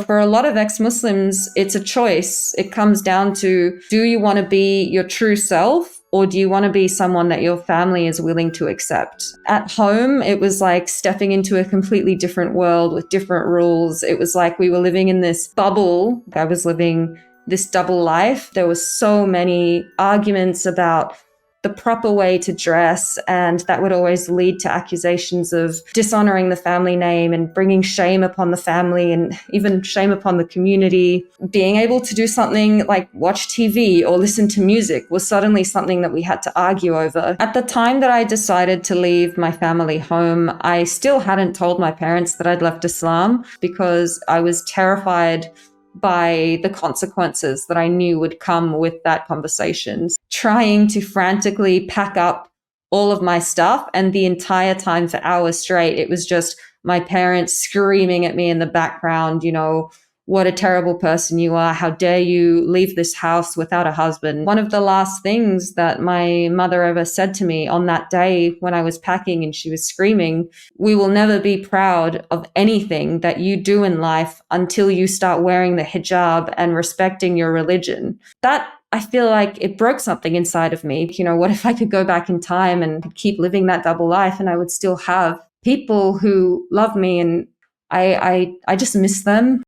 for a lot of ex-Muslims, it's a choice. It comes down to, do you want to be your true self? Or do you want to be someone that your family is willing to accept? At home, it was like stepping into a completely different world with different rules. It was like we were living in this bubble. I was living this double life. There were so many arguments about the proper way to dress, and that would always lead to accusations of dishonoring the family name and bringing shame upon the family and even shame upon the community. Being able to do something like watch TV or listen to music was suddenly something that we had to argue over. At the time that I decided to leave my family home, I still hadn't told my parents that I'd left Islam because I was terrified by the consequences that I knew would come with that conversation. Trying to frantically pack up all of my stuff, and the entire time for hours straight, it was just my parents screaming at me in the background, what a terrible person you are. How dare you leave this house without a husband? One of the last things that my mother ever said to me on that day when I was packing and she was screaming, we will never be proud of anything that you do in life until you start wearing the hijab and respecting your religion. That, I feel like it broke something inside of me. What if I could go back in time and keep living that double life and I would still have people who love me, and I just miss them.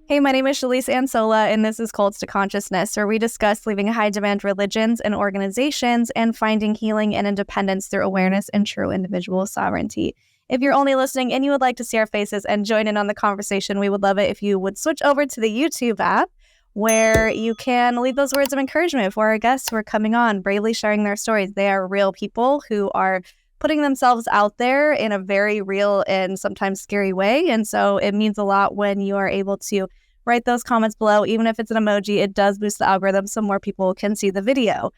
Hey, my name is Shalise Ansola, and this is Cults to Consciousness, where we discuss leaving high-demand religions and organizations and finding healing and independence through awareness and true individual sovereignty. If you're only listening and you would like to see our faces and join in on the conversation, we would love it if you would switch over to the YouTube app, where you can leave those words of encouragement for our guests who are coming on, bravely sharing their stories. They are real people who are putting themselves out there in a very real and sometimes scary way. And so it means a lot when you are able to write those comments below. Even if it's an emoji, it does boost the algorithm so more people can see the video.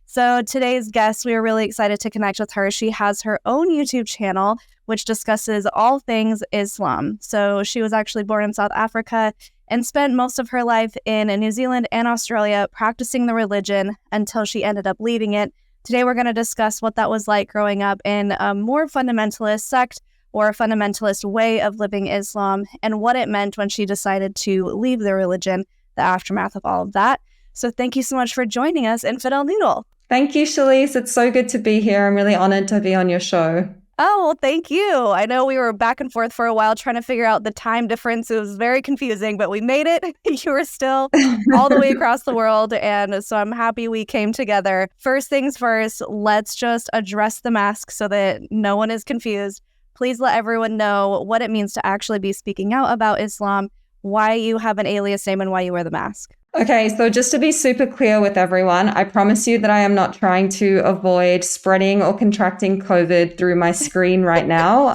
So today's guest, we are really excited to connect with her. She has her own YouTube channel, which discusses all things Islam. So she was actually born in South Africa and spent most of her life in New Zealand and Australia practicing the religion until she ended up leaving it. Today, we're going to discuss what that was like growing up in a more fundamentalist sect or a fundamentalist way of living Islam, and what it meant when she decided to leave the religion, the aftermath of all of that. So thank you so much for joining us, Infidel Noodle. Thank you, Shalise. It's so good to be here. I'm really honored to be on your show. Oh, well, thank you. I know we were back and forth for a while trying to figure out the time difference. It was very confusing, but we made it. You were still all the way across the world, and so I'm happy we came together. First things first, let's just address the mask so that no one is confused. Please let everyone know what it means to actually be speaking out about Islam, why you have an alias name, and why you wear the mask. Okay, so just to be super clear with everyone, I promise you that I am not trying to avoid spreading or contracting COVID through my screen right now.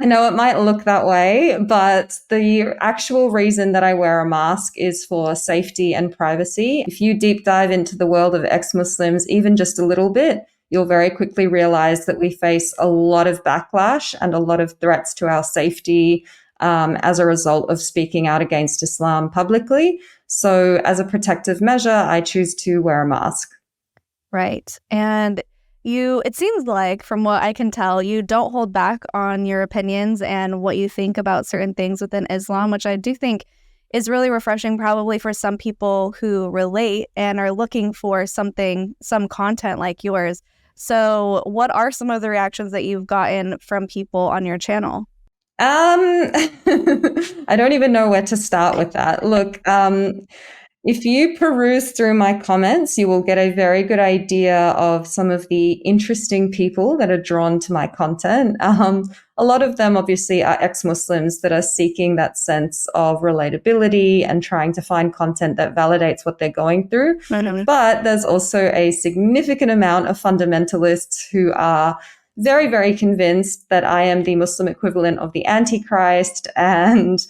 I know it might look that way, but the actual reason that I wear a mask is for safety and privacy. If you deep dive into the world of ex-Muslims, even just a little bit, you'll very quickly realize that we face a lot of backlash and a lot of threats to our safety as a result of speaking out against Islam publicly. So as a protective measure, I choose to wear a mask. Right. And it seems like, from what I can tell, you don't hold back on your opinions and what you think about certain things within Islam, which I do think is really refreshing, probably for some people who relate and are looking for some content like yours. So what are some of the reactions that you've gotten from people on your channel? I don't even know where to start with that. Look, if you peruse through my comments, you will get a very good idea of some of the interesting people that are drawn to my content. A lot of them obviously are ex-Muslims that are seeking that sense of relatability and trying to find content that validates what they're going through. But there's also a significant amount of fundamentalists who are very, very convinced that I am the Muslim equivalent of the Antichrist, and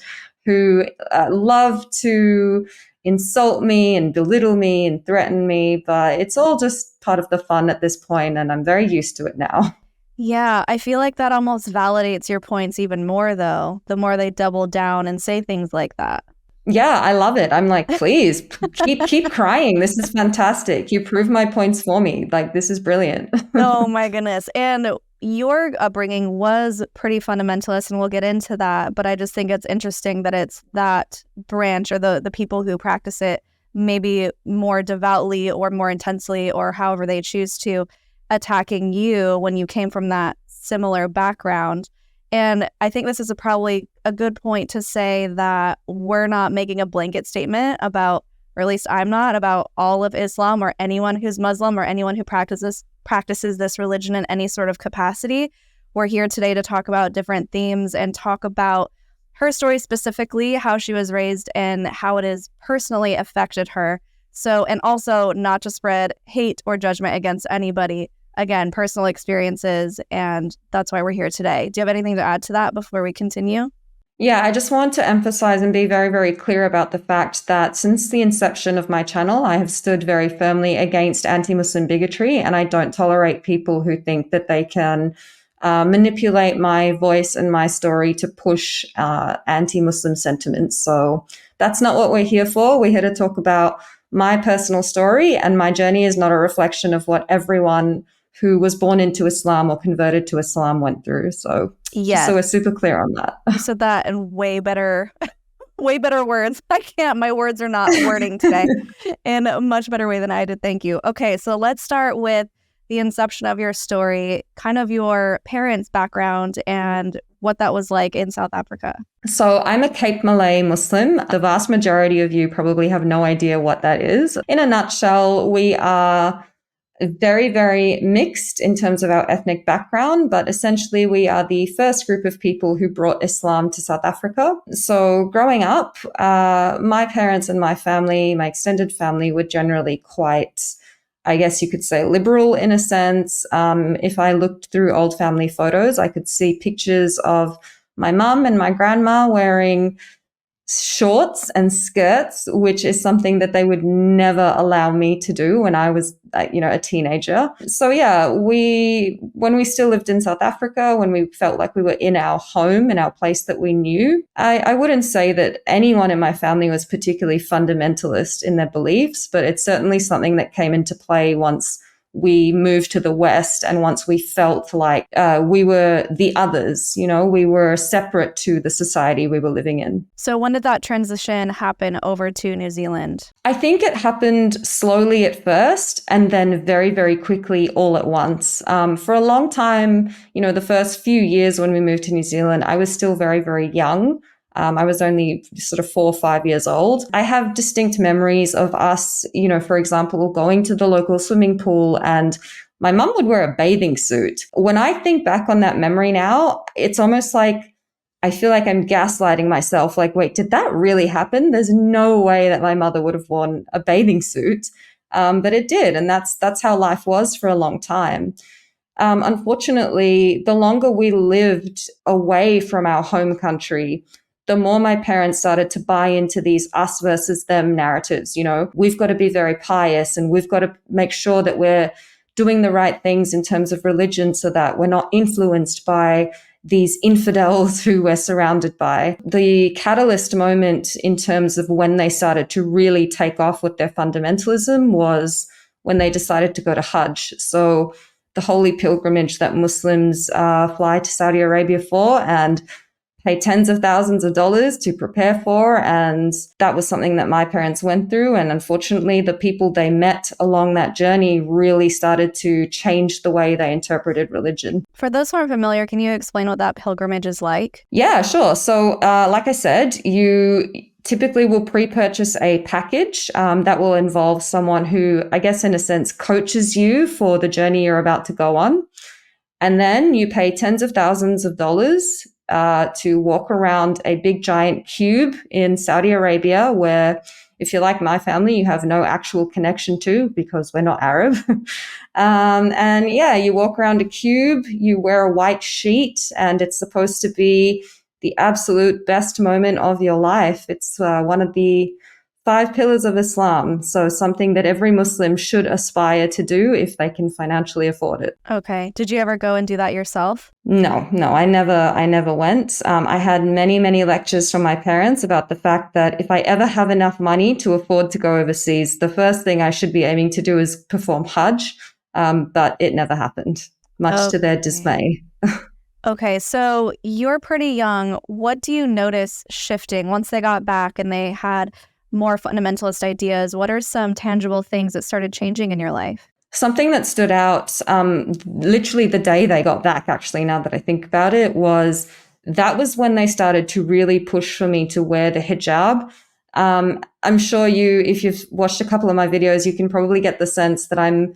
who love to insult me and belittle me and threaten me. But it's all just part of the fun at this point, and I'm very used to it now. Yeah, I feel like that almost validates your points even more, though, the more they double down and say things like that. Yeah, I love it. I'm like, please keep crying. This is fantastic. You prove my points for me. Like, this is brilliant. Oh my goodness. And your upbringing was pretty fundamentalist, and we'll get into that. But I just think it's interesting that it's that branch, or the people who practice it maybe more devoutly or more intensely, or however they choose to, attacking you when you came from that similar background. And I think this is probably a good point to say that we're not making a blanket statement about, or at least I'm not, about all of Islam or anyone who's Muslim or anyone who practices this religion in any sort of capacity. We're here today to talk about different themes and talk about her story specifically, how she was raised and how it has personally affected her. So, and also not to spread hate or judgment against anybody. Again, personal experiences, and that's why we're here today. Do you have anything to add to that before we continue? Yeah, I just want to emphasize and be very, very clear about the fact that since the inception of my channel, I have stood very firmly against anti-Muslim bigotry, and I don't tolerate people who think that they can manipulate my voice and my story to push anti-Muslim sentiments. So that's not what we're here for. We're here to talk about my personal story, and my journey is not a reflection of what everyone who was born into Islam or converted to Islam went through. So Yes. so we're super clear on that. You said that in way better words. My words are not wording today in a much better way than I did. Thank you. Okay, so let's start with the inception of your story, kind of your parents' background and what that was like in South Africa. So I'm a Cape Malay Muslim. The vast majority of you probably have no idea what that is. In a nutshell, we are very, very mixed in terms of our ethnic background, but essentially we are the first group of people who brought Islam to South Africa. So growing up, my parents and my family, my extended family, were generally quite, I guess you could say, liberal in a sense. If I looked through old family photos, I could see pictures of my mum and my grandma wearing shorts and skirts, which is something that they would never allow me to do when I was, a teenager. So yeah, when we still lived in South Africa, when we felt like we were in our home, in our place that we knew, I wouldn't say that anyone in my family was particularly fundamentalist in their beliefs, but it's certainly something that came into play once we moved to the West, and once we felt like we were the others, we were separate to the society we were living in. So when did that transition happen over to New Zealand? I think it happened slowly at first and then very, very quickly all at once. For a long time, the first few years when we moved to New Zealand, I was still very, very young. I was only sort of 4 or 5 years old. I have distinct memories of us, for example, going to the local swimming pool, and my mum would wear a bathing suit. When I think back on that memory now, it's almost like I feel like I'm gaslighting myself. Like, wait, did that really happen? There's no way that my mother would have worn a bathing suit. But it did. And that's how life was for a long time. Unfortunately, the longer we lived away from our home country, the more my parents started to buy into these us versus them narratives. We've got to be very pious, and we've got to make sure that we're doing the right things in terms of religion so that we're not influenced by these infidels who we're surrounded by. The catalyst moment in terms of when they started to really take off with their fundamentalism was when they decided to go to Hajj. So the holy pilgrimage that Muslims fly to Saudi Arabia for and pay tens of thousands of dollars to prepare for. And that was something that my parents went through. And unfortunately, the people they met along that journey really started to change the way they interpreted religion. For those who aren't familiar, can you explain what that pilgrimage is like? Yeah, sure. So like I said, you typically will pre-purchase a package that will involve someone who, I guess in a sense, coaches you for the journey you're about to go on. And then you pay tens of thousands of dollars to walk around a big giant cube in Saudi Arabia, where, if you're like my family, you have no actual connection to because we're not Arab. And yeah, you walk around a cube, you wear a white sheet, and it's supposed to be the absolute best moment of your life. It's one of the 5 pillars of Islam. So something that every Muslim should aspire to do if they can financially afford it. Okay. Did you ever go and do that yourself? No, I never went. I had many lectures from my parents about the fact that if I ever have enough money to afford to go overseas, the first thing I should be aiming to do is perform Hajj. But it never happened, much to their dismay. Okay, so you're pretty young. What do you notice shifting once they got back and they had more fundamentalist ideas? What are some tangible things that started changing in your life? Something that stood out, literally the day they got back, actually, now that I think about it, that was when they started to really push for me to wear the hijab. I'm sure if you've watched a couple of my videos, you can probably get the sense that I'm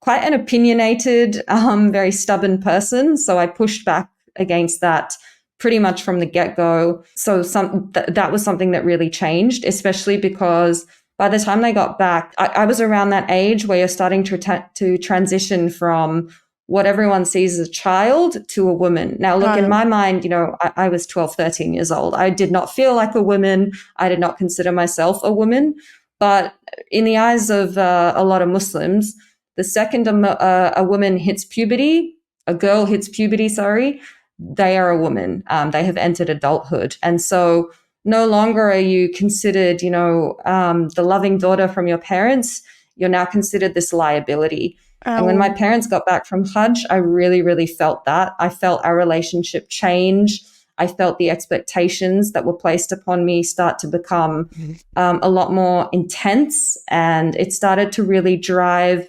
quite an opinionated, very stubborn person. So I pushed back against that pretty much from the get-go. So that was something that really changed, especially because by the time they got back, I was around that age where you're starting to transition from what everyone sees as a child to a woman. Now, look, in my mind, I was 12, 13 years old. I did not feel like a woman. I did not consider myself a woman. But in the eyes of a lot of Muslims, the second a woman hits puberty, a girl hits puberty, they are a woman. They have entered adulthood. And so no longer are you considered, the loving daughter from your parents. You're now considered this liability. And when my parents got back from Hajj, I really felt that. I felt our relationship change. I felt the expectations that were placed upon me start to become a lot more intense. And it started to really drive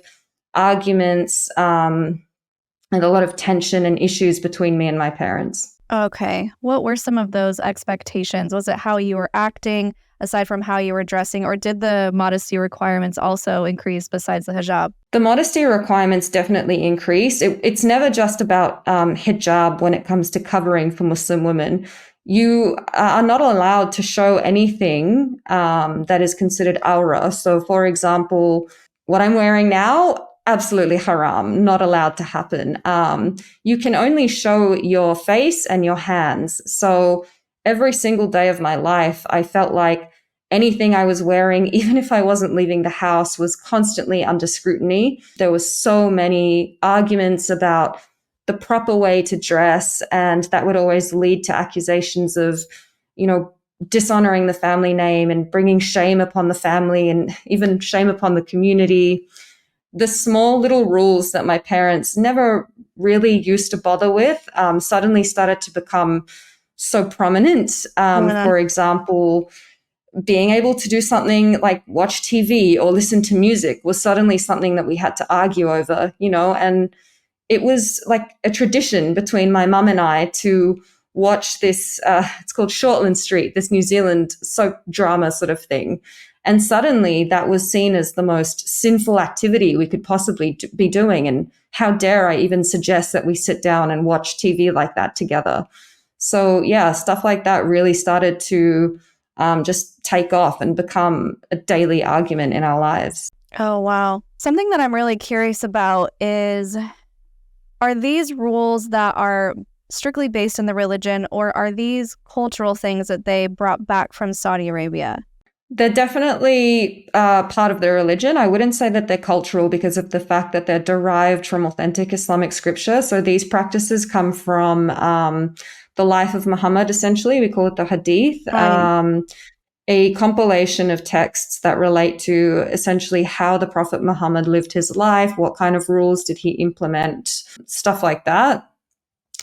arguments and a lot of tension and issues between me and my parents. Okay. What were some of those expectations? Was it how you were acting aside from how you were dressing, or did the modesty requirements also increase besides the hijab? The modesty requirements definitely increased. It's never just about hijab when it comes to covering for Muslim women. You are not allowed to show anything that is considered awra. So, for example, what I'm wearing now, absolutely haram, not allowed to happen. You can only show your face and your hands. So every single day of my life, I felt like anything I was wearing, even if I wasn't leaving the house, was constantly under scrutiny. There was so many arguments about the proper way to dress, and that would always lead to accusations of, dishonoring the family name and bringing shame upon the family and even shame upon the community. The small little rules that my parents never really used to bother with suddenly started to become so prominent. For example, being able to do something like watch TV or listen to music was suddenly something that we had to argue over, and it was like a tradition between my mum and I to watch this, it's called Shortland Street, this New Zealand soap drama sort of thing. And suddenly that was seen as the most sinful activity we could possibly be doing. And how dare I even suggest that we sit down and watch TV like that together? So yeah, stuff like that really started to just take off and become a daily argument in our lives. Oh, wow. Something that I'm really curious about is, are these rules that are strictly based in the religion, or are these cultural things that they brought back from Saudi Arabia? They're definitely part of their religion. I wouldn't say that they're cultural because of the fact that they're derived from authentic Islamic scripture. So these practices come from the life of Muhammad, essentially. We call it the Hadith, a compilation of texts that relate to essentially how the Prophet Muhammad lived his life, what kind of rules did he implement, stuff like that.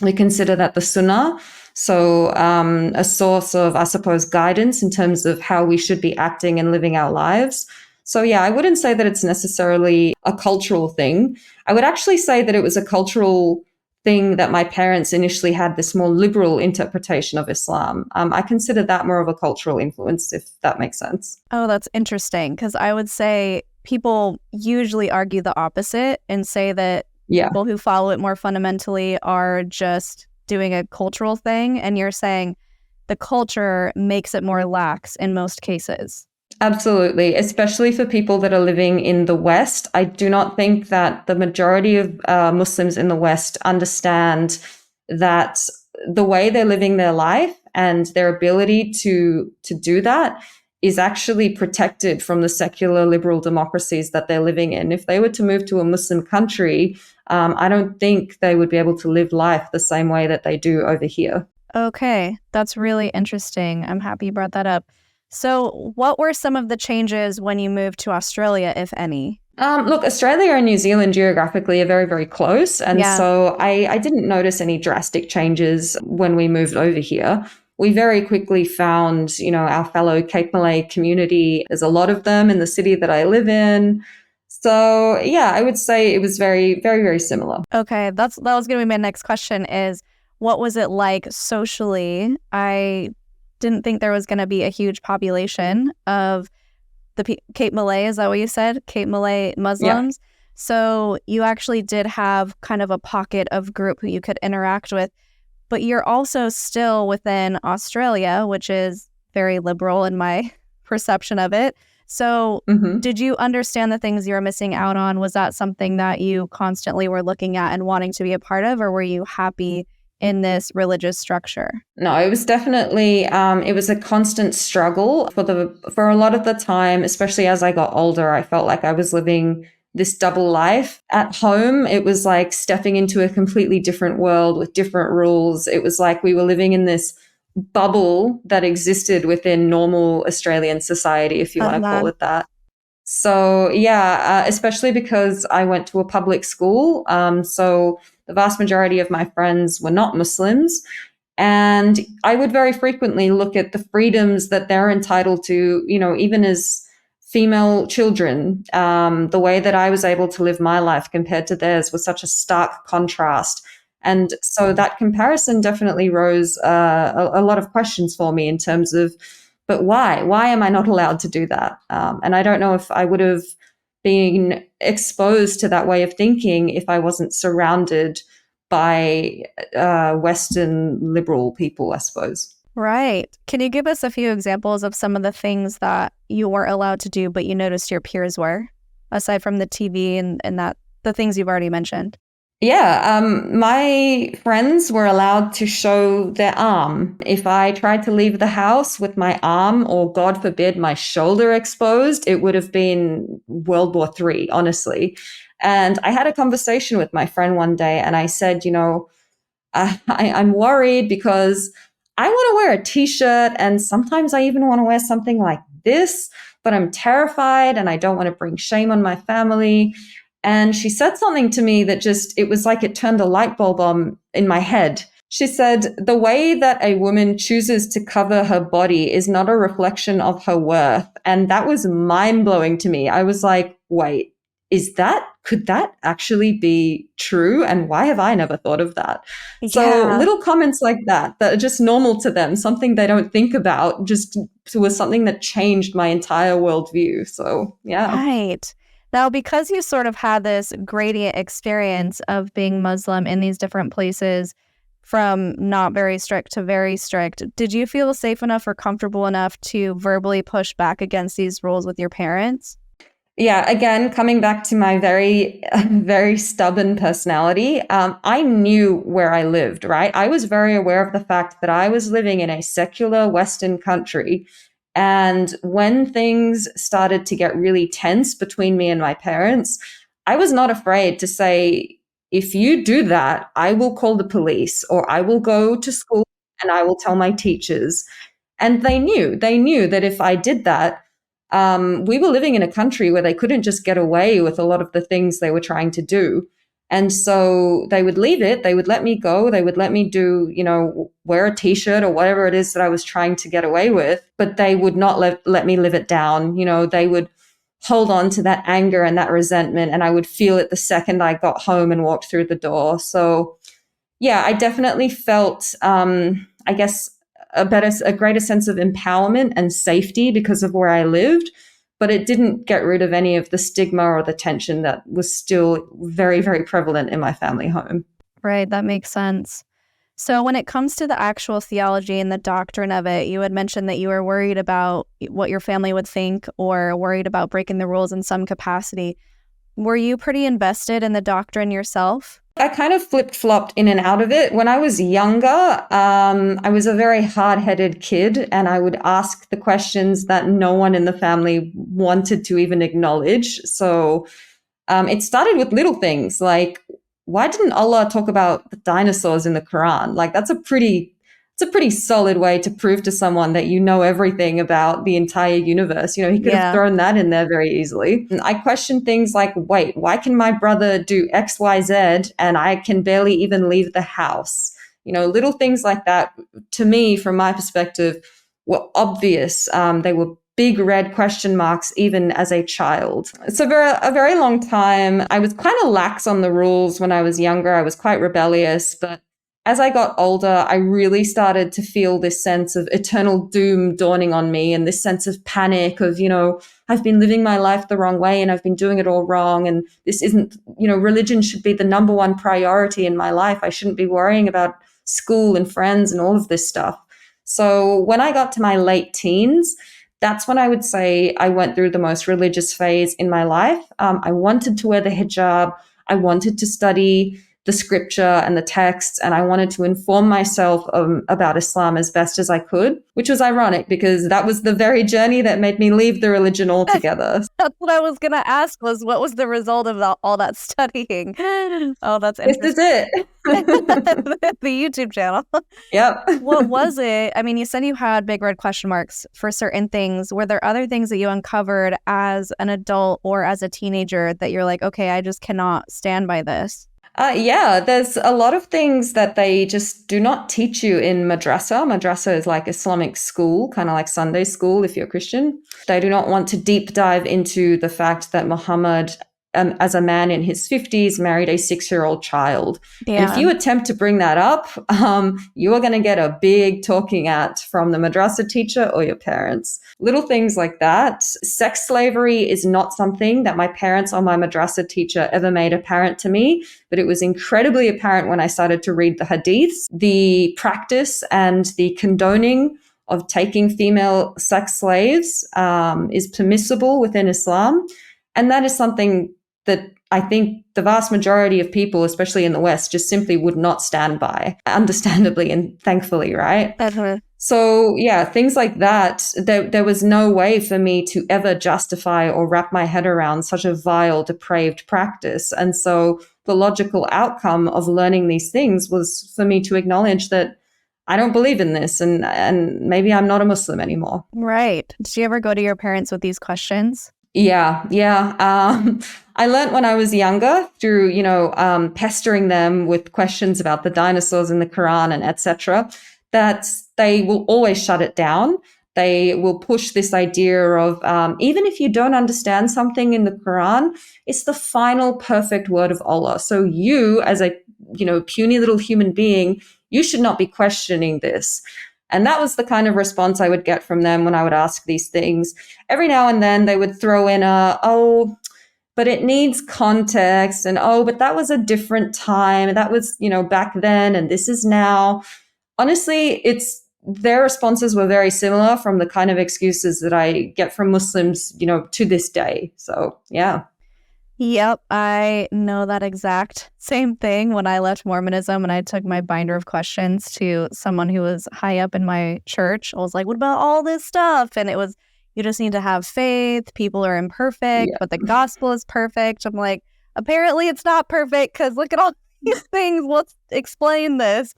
We consider that the Sunnah. So a source of, I suppose, guidance in terms of how we should be acting and living our lives. So yeah, I wouldn't say that it's necessarily a cultural thing. I would actually say that it was a cultural thing that my parents initially had this more liberal interpretation of Islam. I consider that more of a cultural influence, if that makes sense. Oh, that's interesting, because I would say people usually argue the opposite and say that people who follow it more fundamentally are just doing a cultural thing. And you're saying the culture makes it more lax in most cases. Absolutely, especially for people that are living in the West. I do not think that the majority of Muslims in the West understand that the way they're living their life and their ability to do that is actually protected from the secular liberal democracies that they're living in. If they were to move to a Muslim country, I don't think they would be able to live life the same way that they do over here. Okay, that's really interesting. I'm happy you brought that up. So, what were some of the changes when you moved to Australia, if any? Look, Australia and New Zealand geographically are very, very close. And Yeah. so I didn't notice any drastic changes when we moved over here. We very quickly found, our fellow Cape Malay community. There's a lot of them in the city that I live in. So yeah, I would say it was very, very, very similar. Okay, that was going to be my next question is what was it like socially? I didn't think there was going to be a huge population of the Cape Malay, is that what you said? Cape Malay Muslims. Yeah. So you actually did have kind of a pocket of group who you could interact with, but you're also still within Australia, which is very liberal in my perception of it. So did you understand the things you were missing out on? Was that something that you constantly were looking at and wanting to be a part of, or were you happy in this religious structure? No, it was definitely, it was a constant struggle for a lot of the time, especially as I got older. I felt like I was living this double life. At home, it was like stepping into a completely different world with different rules. It was like we were living in this bubble that existed within normal Australian society, if you want to call it that. So yeah, especially because I went to a public school. So the vast majority of my friends were not Muslims. And I would very frequently look at the freedoms that they're entitled to, even as female children. The way that I was able to live my life compared to theirs was such a stark contrast. And so that comparison definitely rose a lot of questions for me in terms of, but why? Why am I not allowed to do that? And I don't know if I would have been exposed to that way of thinking if I wasn't surrounded by Western liberal people, I suppose. Right. Can you give us a few examples of some of the things that you weren't allowed to do, but you noticed your peers were, aside from the TV and that the things you've already mentioned? Yeah, my friends were allowed to show their arm. If I tried to leave the house with my arm or, God forbid, my shoulder exposed, it would have been World War III, honestly. And I had a conversation with my friend one day and I said, I'm worried because I want to wear a t-shirt and sometimes I even want to wear something like this, but I'm terrified and I don't want to bring shame on my family. And she said something to me that it was like it turned a light bulb on in my head. She said, the way that a woman chooses to cover her body is not a reflection of her worth. And that was mind-blowing to me. I was like, wait, could that actually be true? And why have I never thought of that? Yeah. So little comments like that are just normal to them, something they don't think about, just was something that changed my entire worldview. So, yeah. Right. Now, because you sort of had this gradient experience of being Muslim in these different places, from not very strict to very strict, did you feel safe enough or comfortable enough to verbally push back against these rules with your parents? Yeah, again, coming back to my very, very stubborn personality, I knew where I lived, right? I was very aware of the fact that I was living in a secular Western country. And when things started to get really tense between me and my parents, I was not afraid to say, if you do that, I will call the police or I will go to school and I will tell my teachers. And they knew that if I did that, we were living in a country where they couldn't just get away with a lot of the things they were trying to do. And so they would leave it. They would let me go. They would let me do, wear a t-shirt or whatever it is that I was trying to get away with, but they would not let me live it down. They would hold on to that anger and that resentment. And I would feel it the second I got home and walked through the door. So yeah, I definitely felt, I guess, a greater sense of empowerment and safety because of where I lived, but it didn't get rid of any of the stigma or the tension that was still very, very prevalent in my family home. Right, that makes sense. So when it comes to the actual theology and the doctrine of it, you had mentioned that you were worried about what your family would think or worried about breaking the rules in some capacity. Were you pretty invested in the doctrine yourself? I kind of flip-flopped in and out of it. When I was younger, I was a very hard-headed kid, and I would ask the questions that no one in the family wanted to even acknowledge. So it started with little things like, why didn't Allah talk about the dinosaurs in the Quran? Like it's a pretty solid way to prove to someone that you know everything about the entire universe. You know, he could have Yeah. thrown that in there very easily. And I questioned things like, wait, why can my brother do X, Y, Z and I can barely even leave the house? You know, little things like that, to me, from my perspective, were obvious. They were big red question marks even as a child. So for a very long time, I was kind of lax on the rules when I was younger. I was quite rebellious, but as I got older, I really started to feel this sense of eternal doom dawning on me and this sense of panic of, you know, I've been living my life the wrong way and I've been doing it all wrong. And this isn't, you know, religion should be the number one priority in my life. I shouldn't be worrying about school and friends and all of this stuff. So when I got to my late teens, that's when I would say I went through the most religious phase in my life. I wanted to wear the hijab. I wanted to study the scripture and the texts, and I wanted to inform myself about Islam as best as I could, which was ironic because that was the very journey that made me leave the religion altogether. That's what I was going to ask was what was the result of all that studying? Oh, that's This interesting. is it. The YouTube channel. Yep. What was it? I mean, you said you had big red question marks for certain things. Were there other things that you uncovered as an adult or as a teenager that you're like, okay, I just cannot stand by this? Yeah, there's a lot of things that they just do not teach you in madrasa. Madrasa is like Islamic school, kind of like Sunday school if you're Christian. They do not want to deep dive into the fact that Muhammad, as a man in his 50s, married a 6-year-old child. And if Yeah. you attempt to bring that up, you are going to get a big talking at from the madrasa teacher or your parents. Little things like that. Sex slavery is not something that my parents or my madrasa teacher ever made apparent to me, but it was incredibly apparent when I started to read the hadiths. The practice and the condoning of taking female sex slaves is permissible within Islam. And that is something that I think the vast majority of people, especially in the West, just simply would not stand by, understandably and thankfully, right? So yeah, things like that, there was no way for me to ever justify or wrap my head around such a vile, depraved practice. And so the logical outcome of learning these things was for me to acknowledge that I don't believe in this and maybe I'm not a Muslim anymore. Right. Did you ever go to your parents with these questions? Yeah. I learned when I was younger through, pestering them with questions about the dinosaurs in the Quran and etc., that they will always shut it down. They will push this idea of even if you don't understand something in the Quran, it's the final perfect word of Allah. So you, as a puny little human being, you should not be questioning this. And that was the kind of response I would get from them when I would ask these things. Every now and then they would throw in but it needs context, and but that was a different time. That was, back then, and this is now. Honestly, their responses were very similar from the kind of excuses that I get from Muslims, to this day. So, yeah. Yep, I know that exact same thing when I left Mormonism and I took my binder of questions to someone who was high up in my church. I was like, what about all this stuff? And it was, you just need to have faith. People are imperfect, but the gospel is perfect. I'm like, apparently it's not perfect because look at all these things. Let's explain this.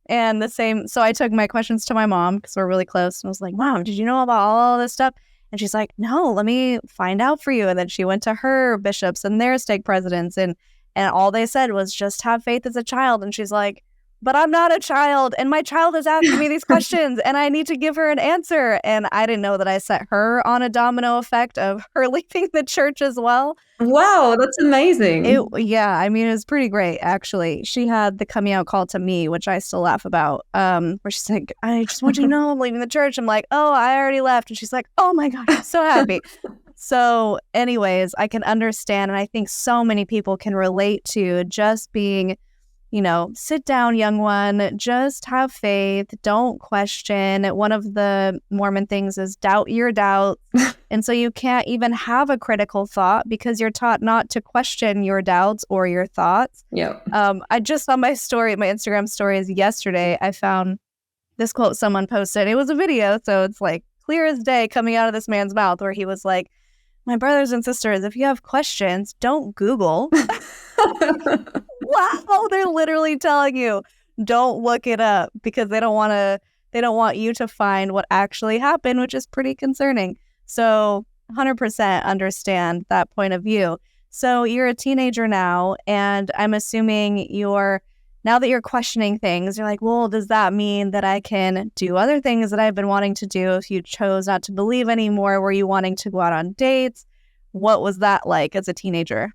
And the same, so I took my questions to my mom because we're really close. And I was like, Mom, did you know about all this stuff? And she's like, no, let me find out for you. And then she went to her bishops and their stake presidents. And all they said was just have faith as a child. And she's like, but I'm not a child. And my child is asking me these questions and I need to give her an answer. And I didn't know that I set her on a domino effect of her leaving the church as well. Wow, that's amazing. It was pretty great, actually. She had the coming out call to me, which I still laugh about, where she's like, I just want you to know I'm leaving the church. I'm like, oh, I already left. And she's like, oh my God, I'm so happy. So anyways, I can understand. And I think so many people can relate to just being, sit down, young one, just have faith, don't question. One of the Mormon things is doubt your doubt. And so you can't even have a critical thought because you're taught not to question your doubts or your thoughts. Yeah. I just saw my Instagram stories yesterday. I found this quote someone posted. It was a video, so it's like clear as day coming out of this man's mouth where he was like, my brothers and sisters, if you have questions, don't Google. Wow, they're literally telling you, don't look it up because they don't want you to find what actually happened, which is pretty concerning. So 100% understand that point of view. So you're a teenager now, and I'm assuming now that you're questioning things, you're like, well, does that mean that I can do other things that I've been wanting to do if you chose not to believe anymore? Were you wanting to go out on dates? What was that like as a teenager?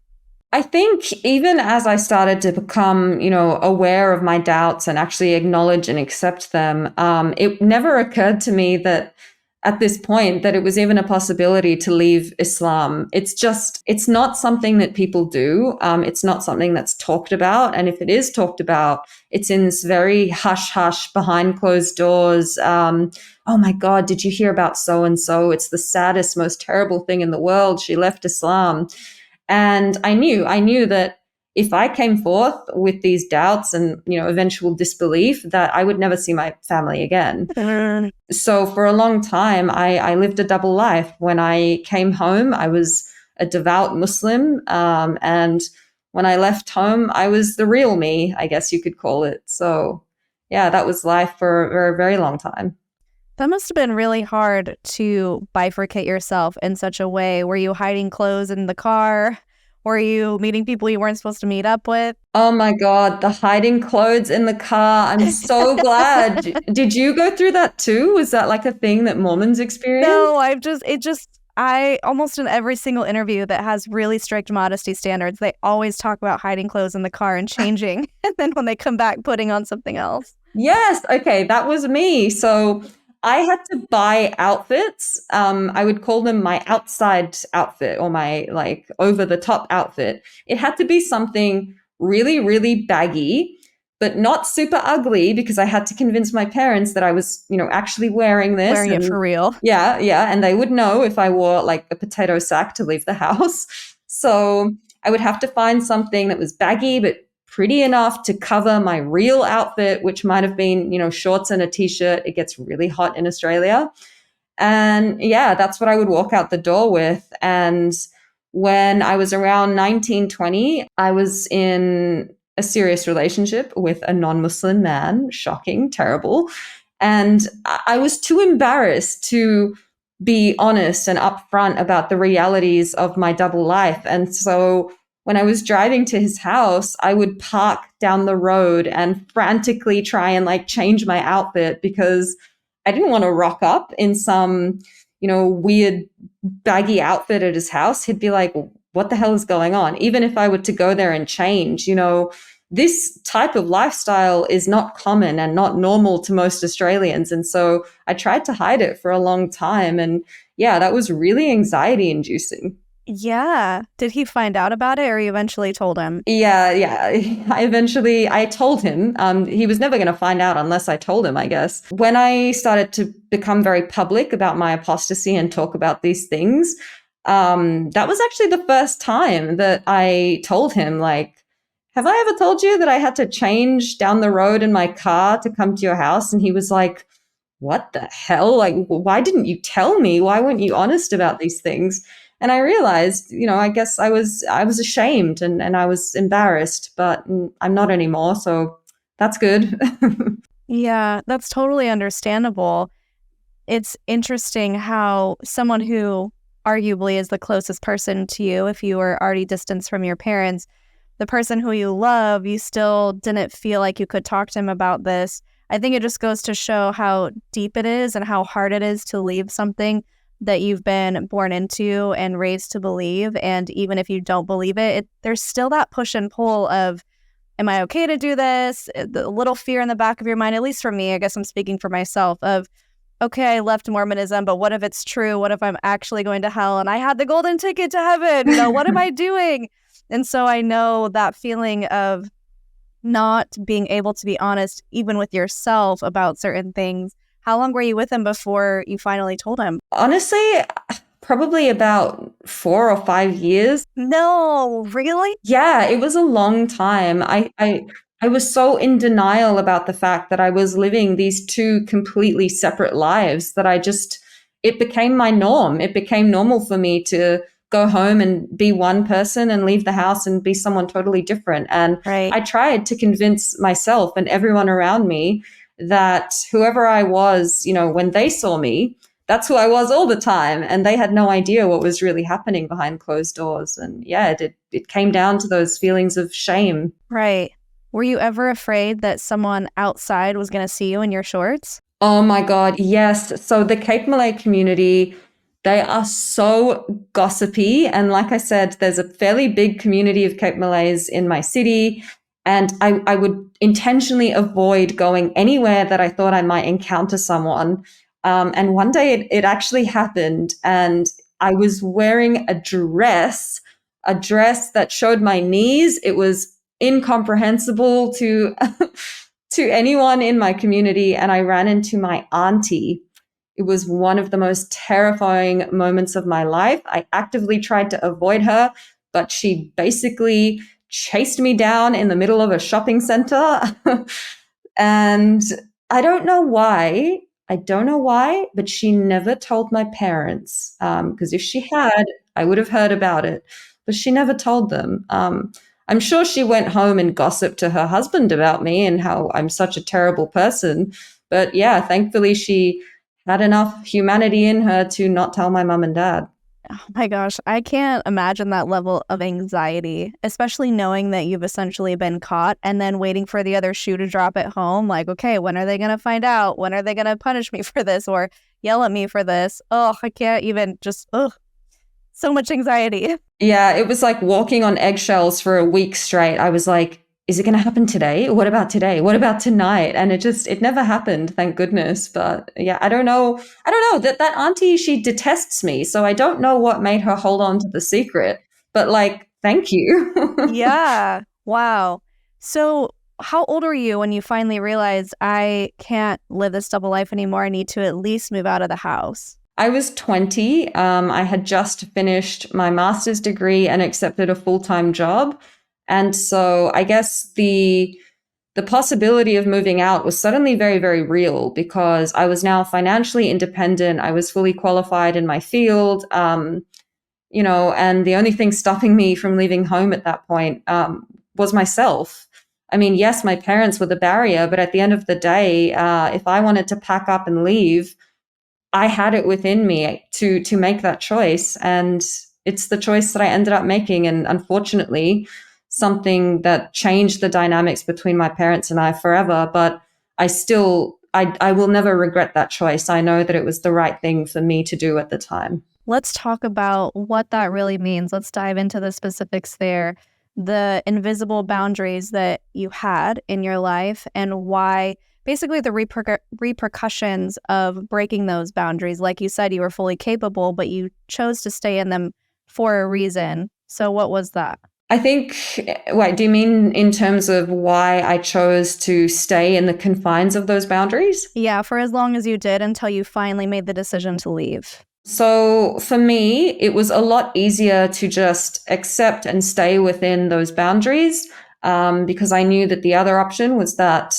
I think even as I started to become, aware of my doubts and actually acknowledge and accept them, it never occurred to me that at this point that it was even a possibility to leave Islam. It's not something that people do. It's not something that's talked about. And if it is talked about, it's in this very hush hush behind closed doors. Oh my God, did you hear about so and so? It's the saddest, most terrible thing in the world. She left Islam. And I knew that if I came forth with these doubts and, eventual disbelief, that I would never see my family again. So for a long time, I lived a double life. When I came home, I was a devout Muslim. And when I left home, I was the real me, I guess you could call it. So yeah, that was life for a very, very long time. That must have been really hard to bifurcate yourself in such a way. Were you hiding clothes in the car? Were you meeting people you weren't supposed to meet up with? Oh my God, the hiding clothes in the car. I'm so glad. Did you go through that too? Was that like a thing that Mormons experience? No, I almost in every single interview that has really strict modesty standards, they always talk about hiding clothes in the car and changing. And then when they come back, putting on something else. Yes. Okay. That was me. So I had to buy outfits. I would call them my outside outfit or my like over the top outfit. It had to be something really, really baggy, but not super ugly because I had to convince my parents that I was, actually wearing this. Wearing it for real. Yeah. Yeah. And they would know if I wore like a potato sack to leave the house. So I would have to find something that was baggy, but pretty enough to cover my real outfit, which might have been, shorts and a t-shirt. It gets really hot in Australia. And yeah, that's what I would walk out the door with. And when I was around 19, 20, I was in a serious relationship with a non-Muslim man. Shocking, terrible. And I was too embarrassed to be honest and upfront about the realities of my double life. And so when I was driving to his house, I would park down the road and frantically try and like change my outfit because I didn't want to rock up in some, weird baggy outfit at his house. He'd be like, what the hell is going on? Even if I were to go there and change, this type of lifestyle is not common and not normal to most Australians. And so I tried to hide it for a long time. And yeah, that was really anxiety inducing. Yeah. Did he find out about it or you eventually told him? Yeah. I told him. He was never going to find out unless I told him, I guess. When I started to become very public about my apostasy and talk about these things, that was actually the first time that I told him, like, have I ever told you that I had to change down the road in my car to come to your house? And he was like, what the hell? Like, why didn't you tell me? Why weren't you honest about these things? And I realized, I guess I was ashamed and I was embarrassed, but I'm not anymore. So that's good. Yeah, that's totally understandable. It's interesting how someone who arguably is the closest person to you, if you were already distanced from your parents, the person who you love, you still didn't feel like you could talk to him about this. I think it just goes to show how deep it is and how hard it is to leave something that you've been born into and raised to believe. And even if you don't believe it, there's still that push and pull of, am I okay to do this? The little fear in the back of your mind, at least for me, I guess I'm speaking for myself, of, okay, I left Mormonism, but what if it's true? What if I'm actually going to hell and I had the golden ticket to heaven? What am I doing? And so I know that feeling of not being able to be honest, even with yourself, about certain things. How long were you with him before you finally told him? Honestly, Probably about 4 or 5 years. No, really? Yeah, it was a long time. I was so in denial about the fact that I was living these two completely separate lives that it became my norm. It became normal for me to go home and be one person and leave the house and be someone totally different. And Right. I tried to convince myself and everyone around me that whoever I was, when they saw me, that's who I was all the time. And they had no idea what was really happening behind closed doors. And yeah, it came down to those feelings of shame. Right. Were you ever afraid that someone outside was going to see you in your shorts? Oh my God, yes. So the Cape Malay community, they are so gossipy. And like I said, there's a fairly big community of Cape Malays in my city. And I would intentionally avoid going anywhere that I thought I might encounter someone. And one day it actually happened. And I was wearing a dress that showed my knees. It was incomprehensible to to anyone in my community, and I ran into my auntie. It was one of the most terrifying moments of my life. I actively tried to avoid her, but she basically chased me down in the middle of a shopping center. And I don't know why. I don't know why, but she never told my parents. Because if she had, I would have heard about it. But she never told them. I'm sure she went home and gossiped to her husband about me and how I'm such a terrible person. But yeah, thankfully she had enough humanity in her to not tell my mum and dad. Oh my gosh, I can't imagine that level of anxiety, especially knowing that you've essentially been caught and then waiting for the other shoe to drop at home. Like, okay, when are they going to find out? When are they going to punish me for this or yell at me for this? Oh, I can't even so much anxiety. Yeah, it was like walking on eggshells for a week straight. I was like, is it going to happen today? What about today? What about tonight? And it never happened, thank goodness. But yeah, I don't know. I don't know that auntie, she detests me. So I don't know what made her hold on to the secret. But like, thank you. Yeah. Wow. So, how old were you when you finally realized I can't live this double life anymore? I need to at least move out of the house. I was 20. I had just finished my master's degree and accepted a full-time job. And so I guess the possibility of moving out was suddenly very, very real because I was now financially independent. I was fully qualified in my field, and the only thing stopping me from leaving home at that point was myself. I mean, yes, my parents were the barrier, but at the end of the day, if I wanted to pack up and leave, I had it within me to make that choice, and it's the choice that I ended up making. And unfortunately, something that changed the dynamics between my parents and I forever. But I will never regret that choice. I know that it was the right thing for me to do at the time. Let's talk about what that really means. Let's dive into the specifics there. The invisible boundaries that you had in your life and why, basically, the repercussions of breaking those boundaries. Like you said, you were fully capable, but you chose to stay in them for a reason. So, what was that? I think, wait, do you mean in terms of why I chose to stay in the confines of those boundaries? Yeah, for as long as you did until you finally made the decision to leave. So for me, it was a lot easier to just accept and stay within those boundaries because I knew that the other option was that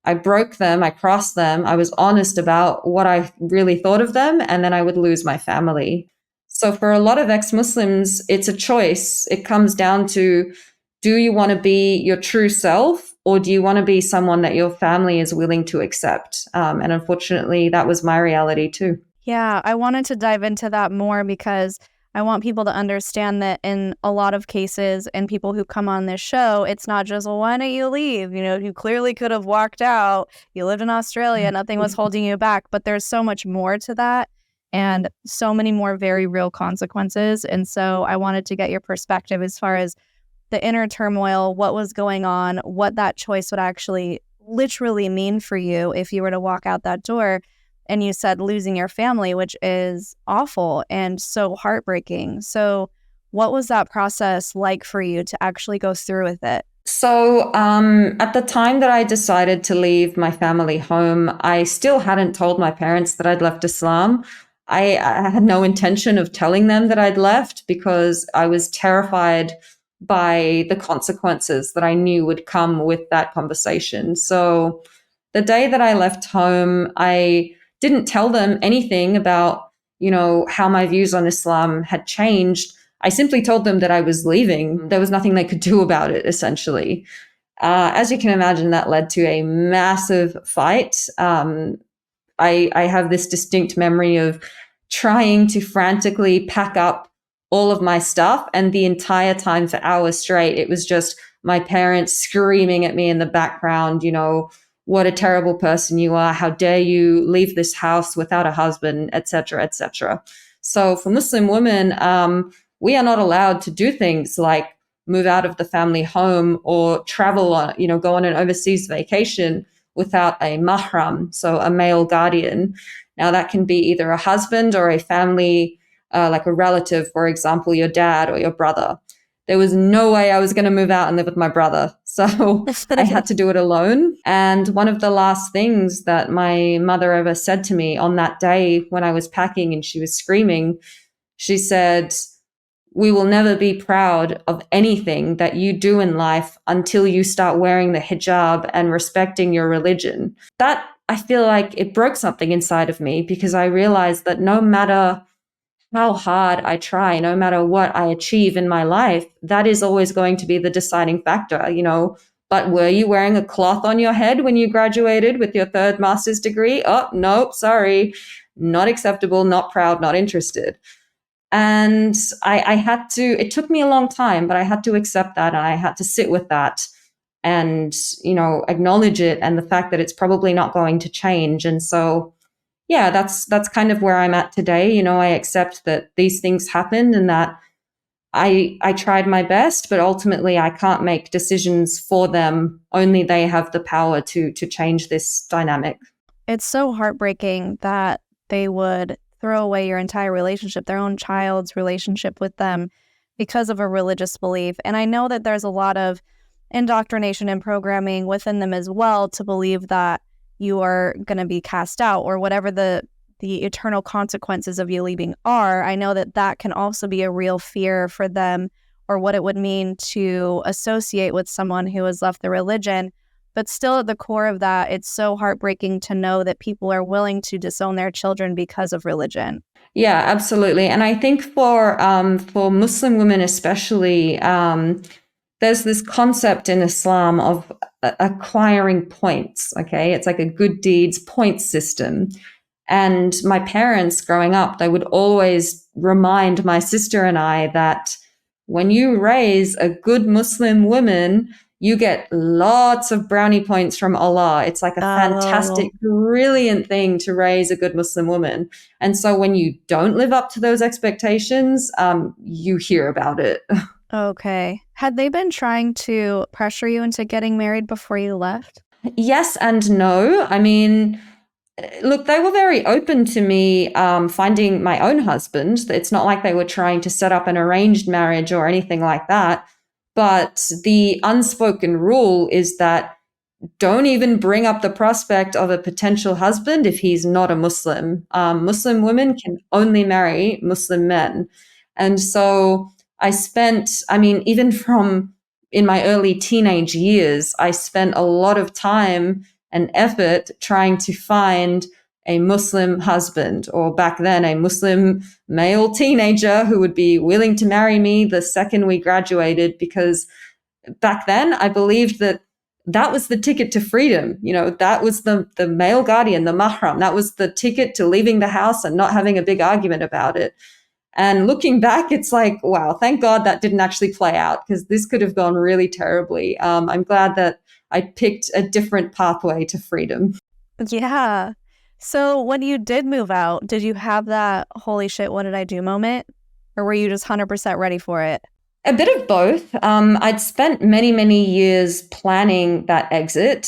I broke them, I crossed them, I was honest about what I really thought of them, and then I would lose my family. So for a lot of ex-Muslims, it's a choice. It comes down to, do you want to be your true self, or do you want to be someone that your family is willing to accept? And unfortunately, that was my reality too. Yeah, I wanted to dive into that more because I want people to understand that in a lot of cases and people who come on this show, it's not just, well, why don't you leave? You know, you clearly could have walked out. You lived in Australia, nothing was holding you back. But there's so much more to that and so many more very real consequences. And so I wanted to get your perspective as far as the inner turmoil, what was going on, what that choice would actually literally mean for you if you were to walk out that door. And you said losing your family, which is awful and so heartbreaking. So what was that process like for you to actually go through with it? So, at the time that I decided to leave my family home, I still hadn't told my parents that I'd left Islam. I had no intention of telling them that I'd left because I was terrified by the consequences that I knew would come with that conversation. So the day that I left home, I didn't tell them anything about, how my views on Islam had changed. I simply told them that I was leaving. There was nothing they could do about it, essentially. As you can imagine, that led to a massive fight. I have this distinct memory of trying to frantically pack up all of my stuff. And the entire time for hours straight, it was just my parents screaming at me in the background, what a terrible person you are. How dare you leave this house without a husband, et cetera, et cetera. So for Muslim women, we are not allowed to do things like move out of the family home or travel on, go on an overseas vacation without a mahram, so a male guardian. Now that can be either a husband or a family, like a relative, for example, your dad or your brother. There was no way I was going to move out and live with my brother. So I had to do it alone. And one of the last things that my mother ever said to me on that day when I was packing and she was screaming, she said, "We will never be proud of anything that you do in life until you start wearing the hijab and respecting your religion." That, I feel like it broke something inside of me because I realized that no matter how hard I try, no matter what I achieve in my life, that is always going to be the deciding factor, But were you wearing a cloth on your head when you graduated with your third master's degree? Oh, nope, sorry. Not acceptable, not proud, not interested. And I had to, it took me a long time, but I had to accept that and I had to sit with that and, acknowledge it and the fact that it's probably not going to change. And so, yeah, that's kind of where I'm at today. I accept that these things happened and that I tried my best, but ultimately I can't make decisions for them. Only they have the power to change this dynamic. It's so heartbreaking that they would throw away your entire relationship, their own child's relationship with them because of a religious belief. And I know that there's a lot of indoctrination and programming within them as well to believe that you are going to be cast out or whatever the eternal consequences of you leaving are. I know that that can also be a real fear for them or what it would mean to associate with someone who has left the religion. But still at the core of that, it's so heartbreaking to know that people are willing to disown their children because of religion. Yeah, absolutely. And I think for Muslim women especially, there's this concept in Islam of acquiring points. Okay, it's like a good deeds point system. And my parents growing up, they would always remind my sister and I that when you raise a good Muslim woman, you get lots of brownie points from Allah. It's like a fantastic, brilliant thing to raise a good Muslim woman. And so when you don't live up to those expectations, you hear about it. Okay. Had they been trying to pressure you into getting married before you left? Yes and no. I mean, look, they were very open to me finding my own husband. It's not like they were trying to set up an arranged marriage or anything like that. But the unspoken rule is that don't even bring up the prospect of a potential husband if he's not a Muslim. Muslim women can only marry Muslim men. And so even from in my early teenage years, I spent a lot of time and effort trying to find a Muslim husband, or back then a Muslim male teenager who would be willing to marry me the second we graduated, because back then I believed that that was the ticket to freedom. That was the male guardian, the mahram. That was the ticket to leaving the house and not having a big argument about it. And looking back, it's like, wow, thank God that didn't actually play out, because this could have gone really terribly. I'm glad that I picked a different pathway to freedom. Yeah. So when you did move out, did you have that holy shit, what did I do moment? Or were you just 100% ready for it? A bit of both. I'd spent many, many years planning that exit,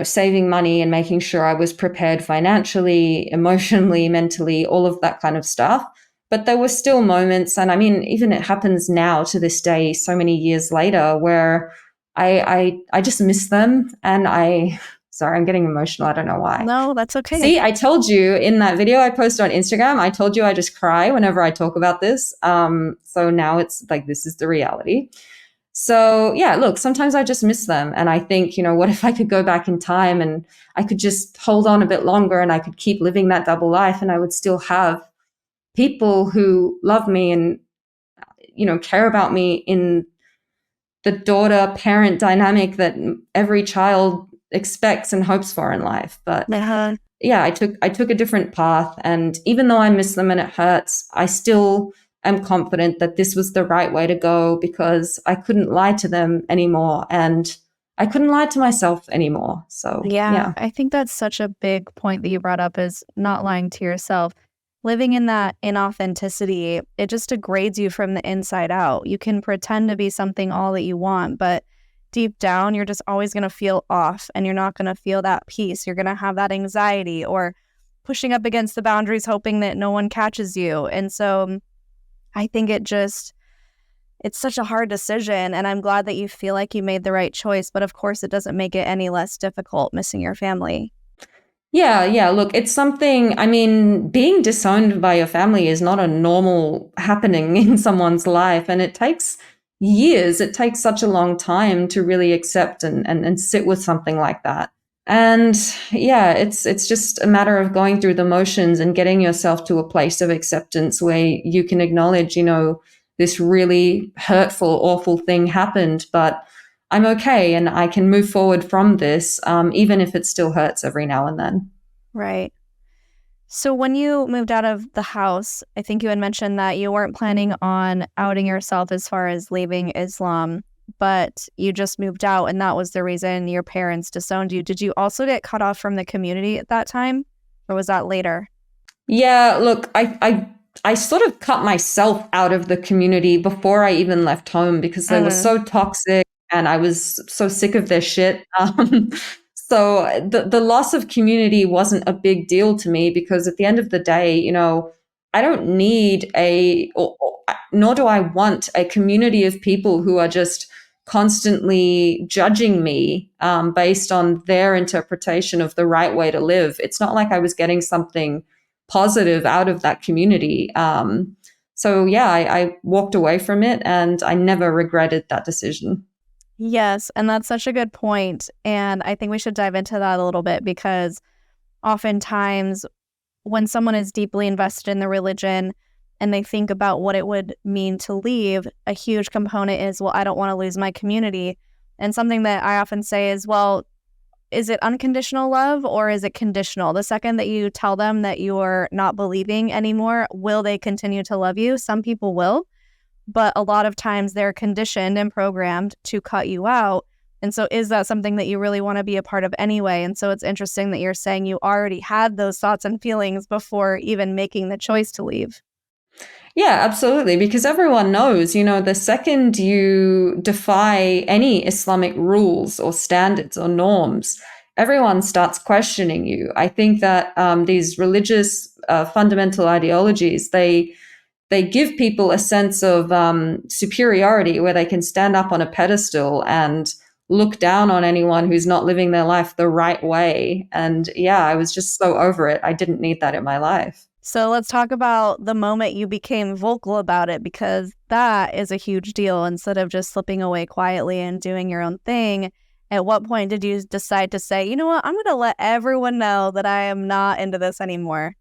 saving money and making sure I was prepared financially, emotionally, mentally, all of that kind of stuff. But there were still moments, and I mean, even it happens now to this day, so many years later, where I just miss them and I Sorry, I'm getting emotional. I don't know why. No, that's okay. See, I told you in that video I posted on Instagram, I told you I just cry whenever I talk about this. So now it's like, this is the reality. So yeah, look, sometimes I just miss them. And I think, what if I could go back in time and I could just hold on a bit longer and I could keep living that double life and I would still have people who love me and, care about me in the daughter parent dynamic that every child expects and hopes for in life. But yeah, I took a different path. And even though I miss them and it hurts, I still am confident that this was the right way to go because I couldn't lie to them anymore. And I couldn't lie to myself anymore. So yeah. I think that's such a big point that you brought up, is not lying to yourself. Living in that inauthenticity, it just degrades you from the inside out. You can pretend to be something all that you want, but deep down, you're just always going to feel off and you're not going to feel that peace. You're going to have that anxiety or pushing up against the boundaries, hoping that no one catches you. And so I think it's such a hard decision. And I'm glad that you feel like you made the right choice. But of course, it doesn't make it any less difficult missing your family. Yeah. Look, it's something, being disowned by your family is not a normal happening in someone's life. And it takes years. It takes such a long time to really accept and sit with something like that. And yeah, it's just a matter of going through the motions and getting yourself to a place of acceptance where you can acknowledge, this really hurtful, awful thing happened, but I'm okay and I can move forward from this, even if it still hurts every now and then. Right. So when you moved out of the house, I think you had mentioned that you weren't planning on outing yourself as far as leaving Islam, but you just moved out and that was the reason your parents disowned you. Did you also get cut off from the community at that time, or was that later? Yeah, look, I sort of cut myself out of the community before I even left home because they were so toxic. And I was so sick of their shit. So the loss of community wasn't a big deal to me because at the end of the day, I don't need nor do I want a community of people who are just constantly judging me based on their interpretation of the right way to live. It's not like I was getting something positive out of that community. So yeah, I walked away from it and I never regretted that decision. Yes, and that's such a good point. And I think we should dive into that a little bit because oftentimes when someone is deeply invested in the religion and they think about what it would mean to leave, a huge component is, well, I don't want to lose my community. And something that I often say is, well, is it unconditional love or is it conditional? The second that you tell them that you're not believing anymore, will they continue to love you? Some people will. But a lot of times they're conditioned and programmed to cut you out. And so is that something that you really want to be a part of anyway? And so it's interesting that you're saying you already had those thoughts and feelings before even making the choice to leave. Yeah, absolutely. Because everyone knows, the second you defy any Islamic rules or standards or norms, everyone starts questioning you. I think that these religious fundamental ideologies, they give people a sense of superiority where they can stand up on a pedestal and look down on anyone who's not living their life the right way. And yeah, I was just so over it. I didn't need that in my life. So let's talk about the moment you became vocal about it, because that is a huge deal. Instead of just slipping away quietly and doing your own thing, at what point did you decide to say, you know what, I'm going to let everyone know that I am not into this anymore?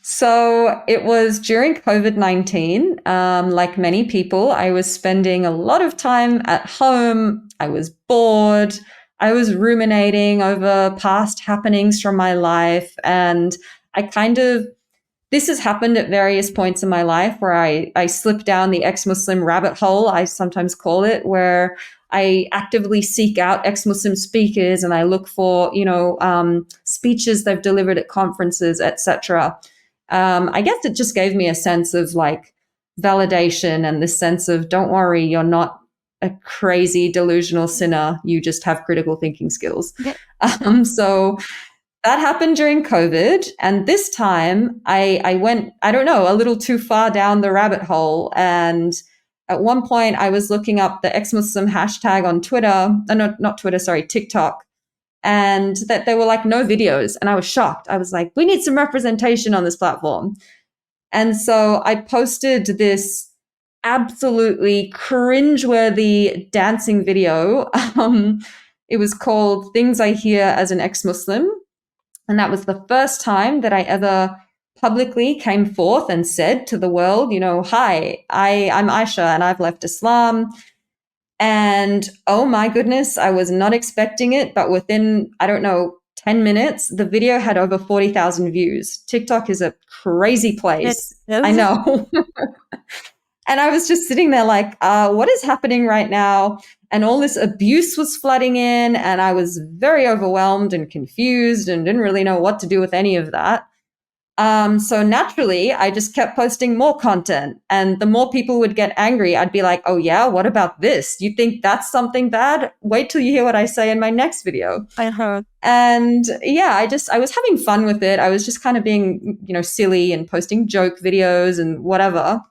So it was during COVID-19. Like many people, I was spending a lot of time at home. I was bored. I was ruminating over past happenings from my life. And this has happened at various points in my life where I slip down the ex-Muslim rabbit hole, I sometimes call it, where I actively seek out ex-Muslim speakers and I look for, speeches they've delivered at conferences, etc. I guess it just gave me a sense of like validation and this sense of, don't worry, you're not a crazy delusional sinner. You just have critical thinking skills. Okay. So that happened during COVID. And this time I went, I don't know, a little too far down the rabbit hole. And at one point I was looking up the ex-Muslim hashtag on Twitter, not Twitter, sorry, TikTok. and that there were like no videos. And I was shocked. I was like, we need some representation on this platform. And so I posted this absolutely cringeworthy dancing video. It was called Things I Hear as an Ex-Muslim. And that was the first time that I ever publicly came forth and said to the world, hi, I'm Aisha and I've left Islam. And oh my goodness, I was not expecting it. But within, I don't know, 10 minutes, the video had over 40,000 views. TikTok is a crazy place. I know. And I was just sitting there like, what is happening right now? And all this abuse was flooding in, and I was very overwhelmed and confused and didn't really know what to do with any of that. So naturally, I just kept posting more content, and the more people would get angry, I'd be like, oh yeah, what about this? You think that's something bad? Wait till you hear what I say in my next video. And yeah, I was having fun with it. I was just kind of being, silly and posting joke videos and whatever,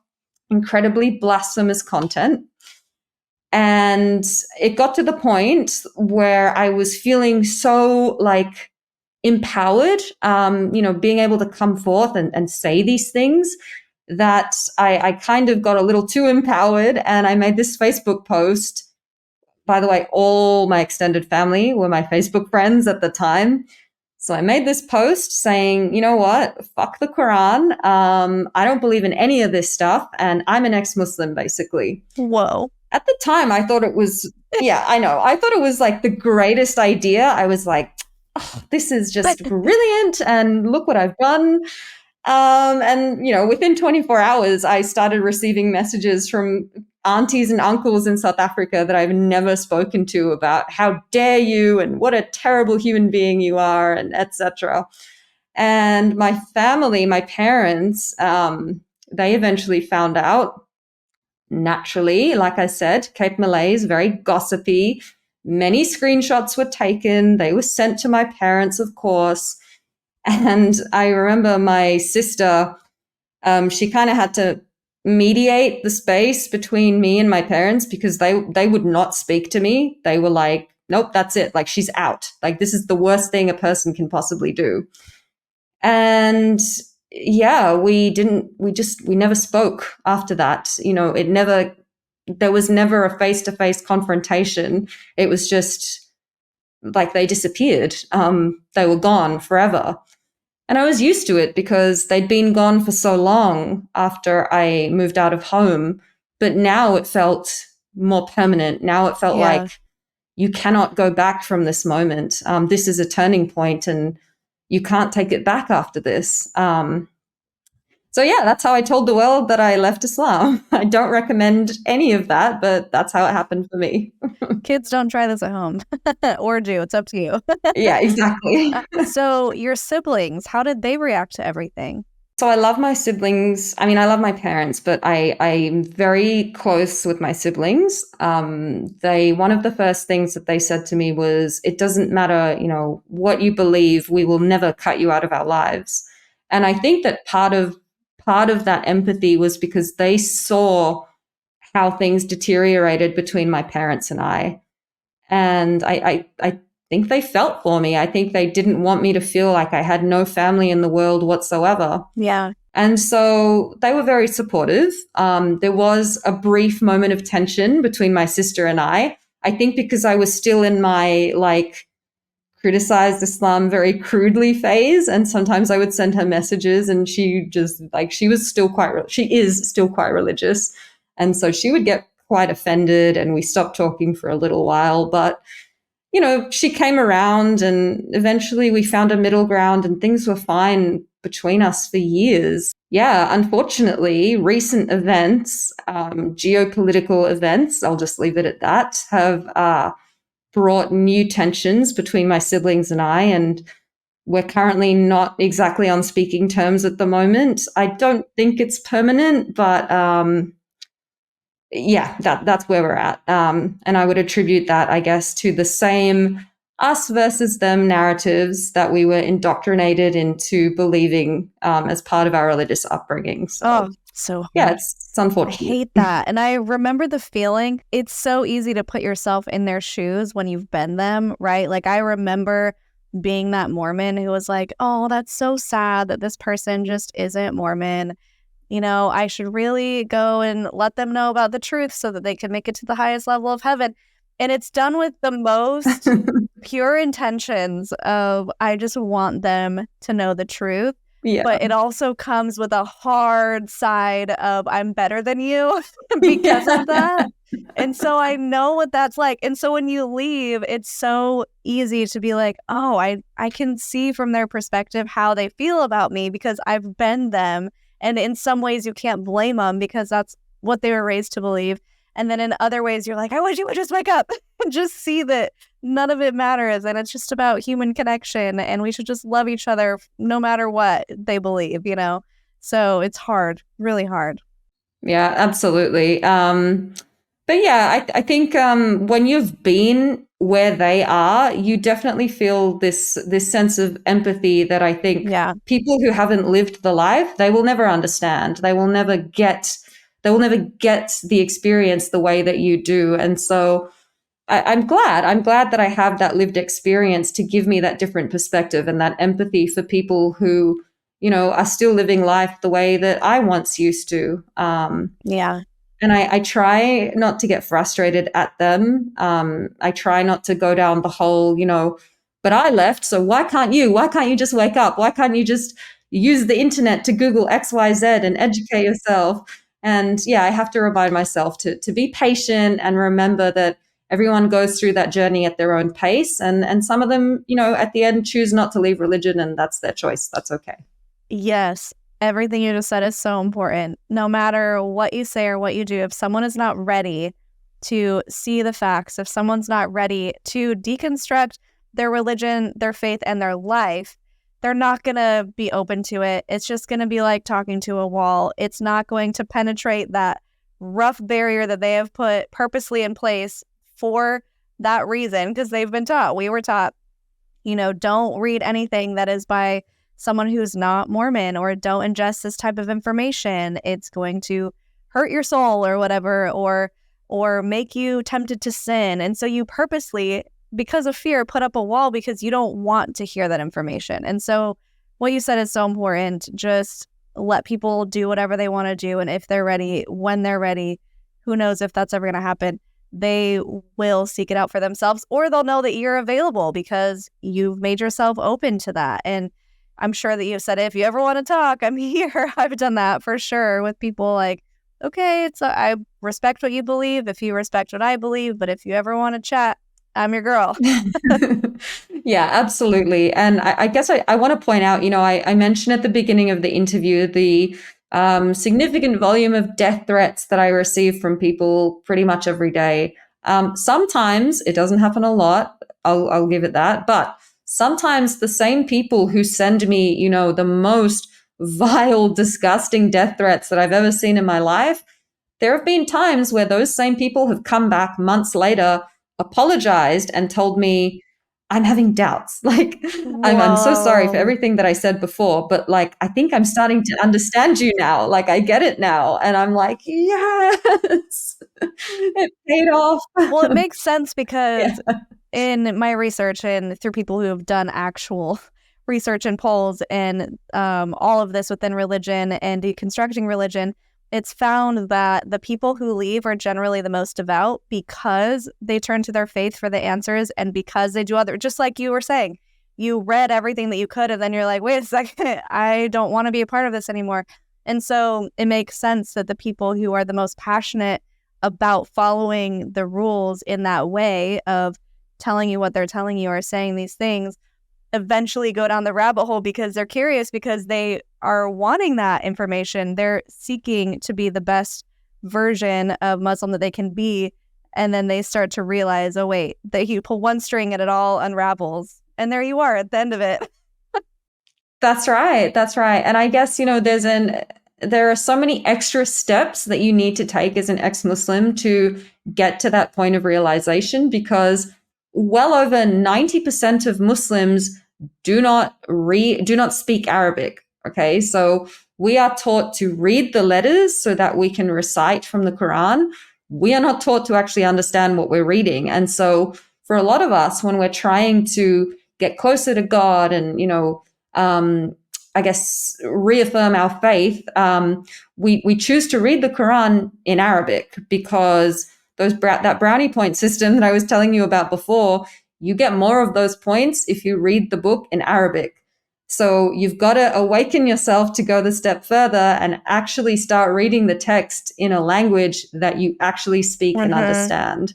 incredibly blasphemous content. And it got to the point where I was feeling so like empowered, being able to come forth and say these things, that I kind of got a little too empowered. And I made this Facebook post. By the way, all my extended family were my Facebook friends at the time. So I made this post saying, you know what, fuck the Quran. I don't believe in any of this stuff. And I'm an ex-Muslim, basically. Whoa. At the time, I thought it was, yeah, I know. I thought it was like the greatest idea. I was like, oh, this is just brilliant. And look what I've done. And, within 24 hours, I started receiving messages from aunties and uncles in South Africa that I've never spoken to about how dare you and what a terrible human being you are, and etc. And my family, my parents, they eventually found out. Naturally, like I said, Cape Malay is very gossipy. Many screenshots were taken. They were sent to my parents, of course. And I remember my sister, she kind of had to mediate the space between me and my parents, because they would not speak to me. They were like, nope, that's it. Like, she's out. Like, this is the worst thing a person can possibly do. And yeah, we never spoke after that. There was never a face-to-face confrontation. It was just like they disappeared. They were gone forever. And I was used to it because they'd been gone for so long after I moved out of home. But now it felt more permanent. Now it felt like you cannot go back from this moment. This is a turning point, and you can't take it back after this. So yeah, that's how I told the world that I left Islam. I don't recommend any of that, but that's how it happened for me. Kids, don't try this at home. Or do. It's up to you. Yeah, exactly. So your siblings, how did they react to everything? So I love my siblings. I mean, I love my parents, but I'm very close with my siblings. One of the first things that they said to me was, it doesn't matter, what you believe, we will never cut you out of our lives. And I think that part of that empathy was because they saw how things deteriorated between my parents and I. And I think they felt for me. I think they didn't want me to feel like I had no family in the world whatsoever. Yeah. And so they were very supportive. There was a brief moment of tension between my sister and I think because I was still in my criticized Islam very crudely phase. And sometimes I would send her messages, and she just she is still quite religious. And so she would get quite offended, and we stopped talking for a little while. But, she came around, and eventually we found a middle ground, and things were fine between us for years. Yeah, unfortunately, recent events, geopolitical events, I'll just leave it at that, have brought new tensions between my siblings and I, and we're currently not exactly on speaking terms at the moment. I don't think it's permanent, but yeah, that's where we're at. And I would attribute that, I guess, to the same us versus them narratives that we were indoctrinated into believing as part of our religious upbringing. So. Oh, So Yeah, hard. it's I unfortunate. hate that. And I remember the feeling. It's so easy to put yourself in their shoes when you've been them, right? Like I remember being that Mormon who was like, oh, that's so sad that this person just isn't Mormon. You know, I should really go and let them know about the truth so that they can make it to the highest level of heaven. And it's done with the most pure intentions of, I just want them to know the truth. Yeah. But it also comes with a hard side of, I'm better than you because Yeah. of that. And so I know what that's like. And so when you leave, it's so easy to be like, oh, I can see from their perspective how they feel about me because I've been them. And in some ways, you can't blame them because that's what they were raised to believe. And then in other ways, you're like, I wish you would just wake up and just see that none of it matters. And it's just about human connection. And we should just love each other no matter what they believe, you know? So it's hard, really hard. Yeah, absolutely. But yeah, I think when you've been where they are, you definitely feel this sense of empathy that I think Yeah. people who haven't lived the life, they will never understand. They will never get the experience the way that you do. And so I'm glad. I'm glad that I have that lived experience to give me that different perspective and that empathy for people who, are still living life the way that I once used to. Yeah. And I try not to get frustrated at them. I try not to go down the whole, but I left, so why can't you? Why can't you just wake up? Why can't you just use the internet to Google XYZ and educate yourself? And yeah, I have to remind myself to be patient and remember that everyone goes through that journey at their own pace. And some of them, at the end choose not to leave religion, and that's their choice. That's okay. Yes. Everything you just said is so important. No matter what you say or what you do, if someone is not ready to see the facts, if someone's not ready to deconstruct their religion, their faith, and their life, they're not going to be open to it. It's just going to be like talking to a wall. It's not going to penetrate that rough barrier that they have put purposely in place for that reason, because they've been taught. We were taught, don't read anything that is by someone who's not Mormon, or don't ingest this type of information. It's going to hurt your soul or whatever, or make you tempted to sin. And so you purposely, because of fear, put up a wall because you don't want to hear that information. And so what you said is so important. Just let people do whatever they want to do. And if they're ready, when they're ready, who knows if that's ever going to happen, they will seek it out for themselves, or they'll know that you're available because you've made yourself open to that. And I'm sure that you've said, if you ever want to talk, I'm here. I've done that for sure with people like, okay, I respect what you believe if you respect what I believe, but if you ever want to chat, I'm your girl. Yeah, absolutely. And I guess I want to point out, I mentioned at the beginning of the interview the significant volume of death threats that I receive from people pretty much every day. Sometimes it doesn't happen a lot. I'll give it that. But sometimes the same people who send me, the most vile, disgusting death threats that I've ever seen in my life, there have been times where those same people have come back months later, apologized, and told me, I'm having doubts. Like, I'm so sorry for Whoa. everything that I said before, but like, I think I'm starting to understand you now. Like, I get it now. And I'm like, yes, it paid off. Well, it makes sense Yeah. because in my research and through people who have done actual research and polls and all of this within religion and deconstructing religion, it's found that the people who leave are generally the most devout because they turn to their faith for the answers, and because they do just like you were saying, you read everything that you could, and then you're like, wait a second, I don't want to be a part of this anymore. And so it makes sense that the people who are the most passionate about following the rules in that way of telling you what they're telling you or saying these things eventually go down the rabbit hole because they're curious, because they are wanting that information. They're seeking to be the best version of Muslim that they can be. And then they start to realize, oh, wait, that you pull one string and it all unravels. And there you are at the end of it. That's right. That's right. And I guess, there are so many extra steps that you need to take as an ex-Muslim to get to that point of realization, because well over 90% of Muslims do not speak Arabic. Okay. So we are taught to read the letters so that we can recite from the Quran. We are not taught to actually understand what we're reading. And so for a lot of us, when we're trying to get closer to God and, I guess, reaffirm our faith, we choose to read the Quran in Arabic because that brownie point system that I was telling you about before, you get more of those points if you read the book in Arabic. So you've got to awaken yourself to go the step further and actually start reading the text in a language that you actually speak and understand.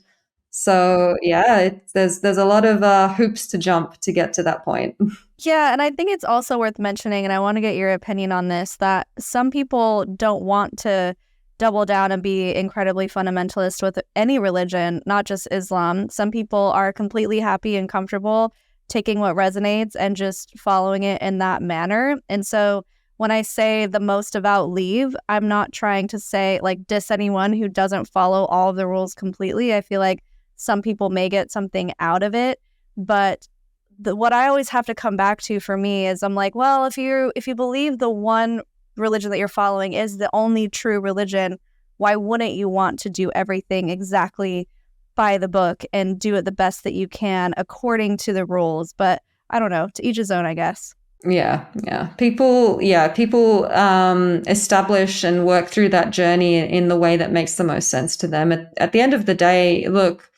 So yeah, there's a lot of hoops to jump to get to that point. Yeah, and I think it's also worth mentioning, and I want to get your opinion on this, that some people don't want to double down and be incredibly fundamentalist with any religion, not just Islam. Some people are completely happy and comfortable taking what resonates and just following it in that manner. And so when I say the most devout leave, I'm not trying to say like diss anyone who doesn't follow all of the rules completely. I feel like some people may get something out of it, but what I always have to come back to for me is I'm like, well, if you believe the one religion that you're following is the only true religion, why wouldn't you want to do everything exactly by the book and do it the best that you can according to the rules? But I don't know, to each his own, I guess. Yeah. People establish and work through that journey in the way that makes the most sense to them. At the end of the day, look,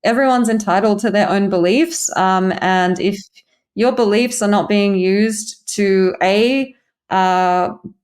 everyone's entitled to their own beliefs. And if your beliefs are not being used to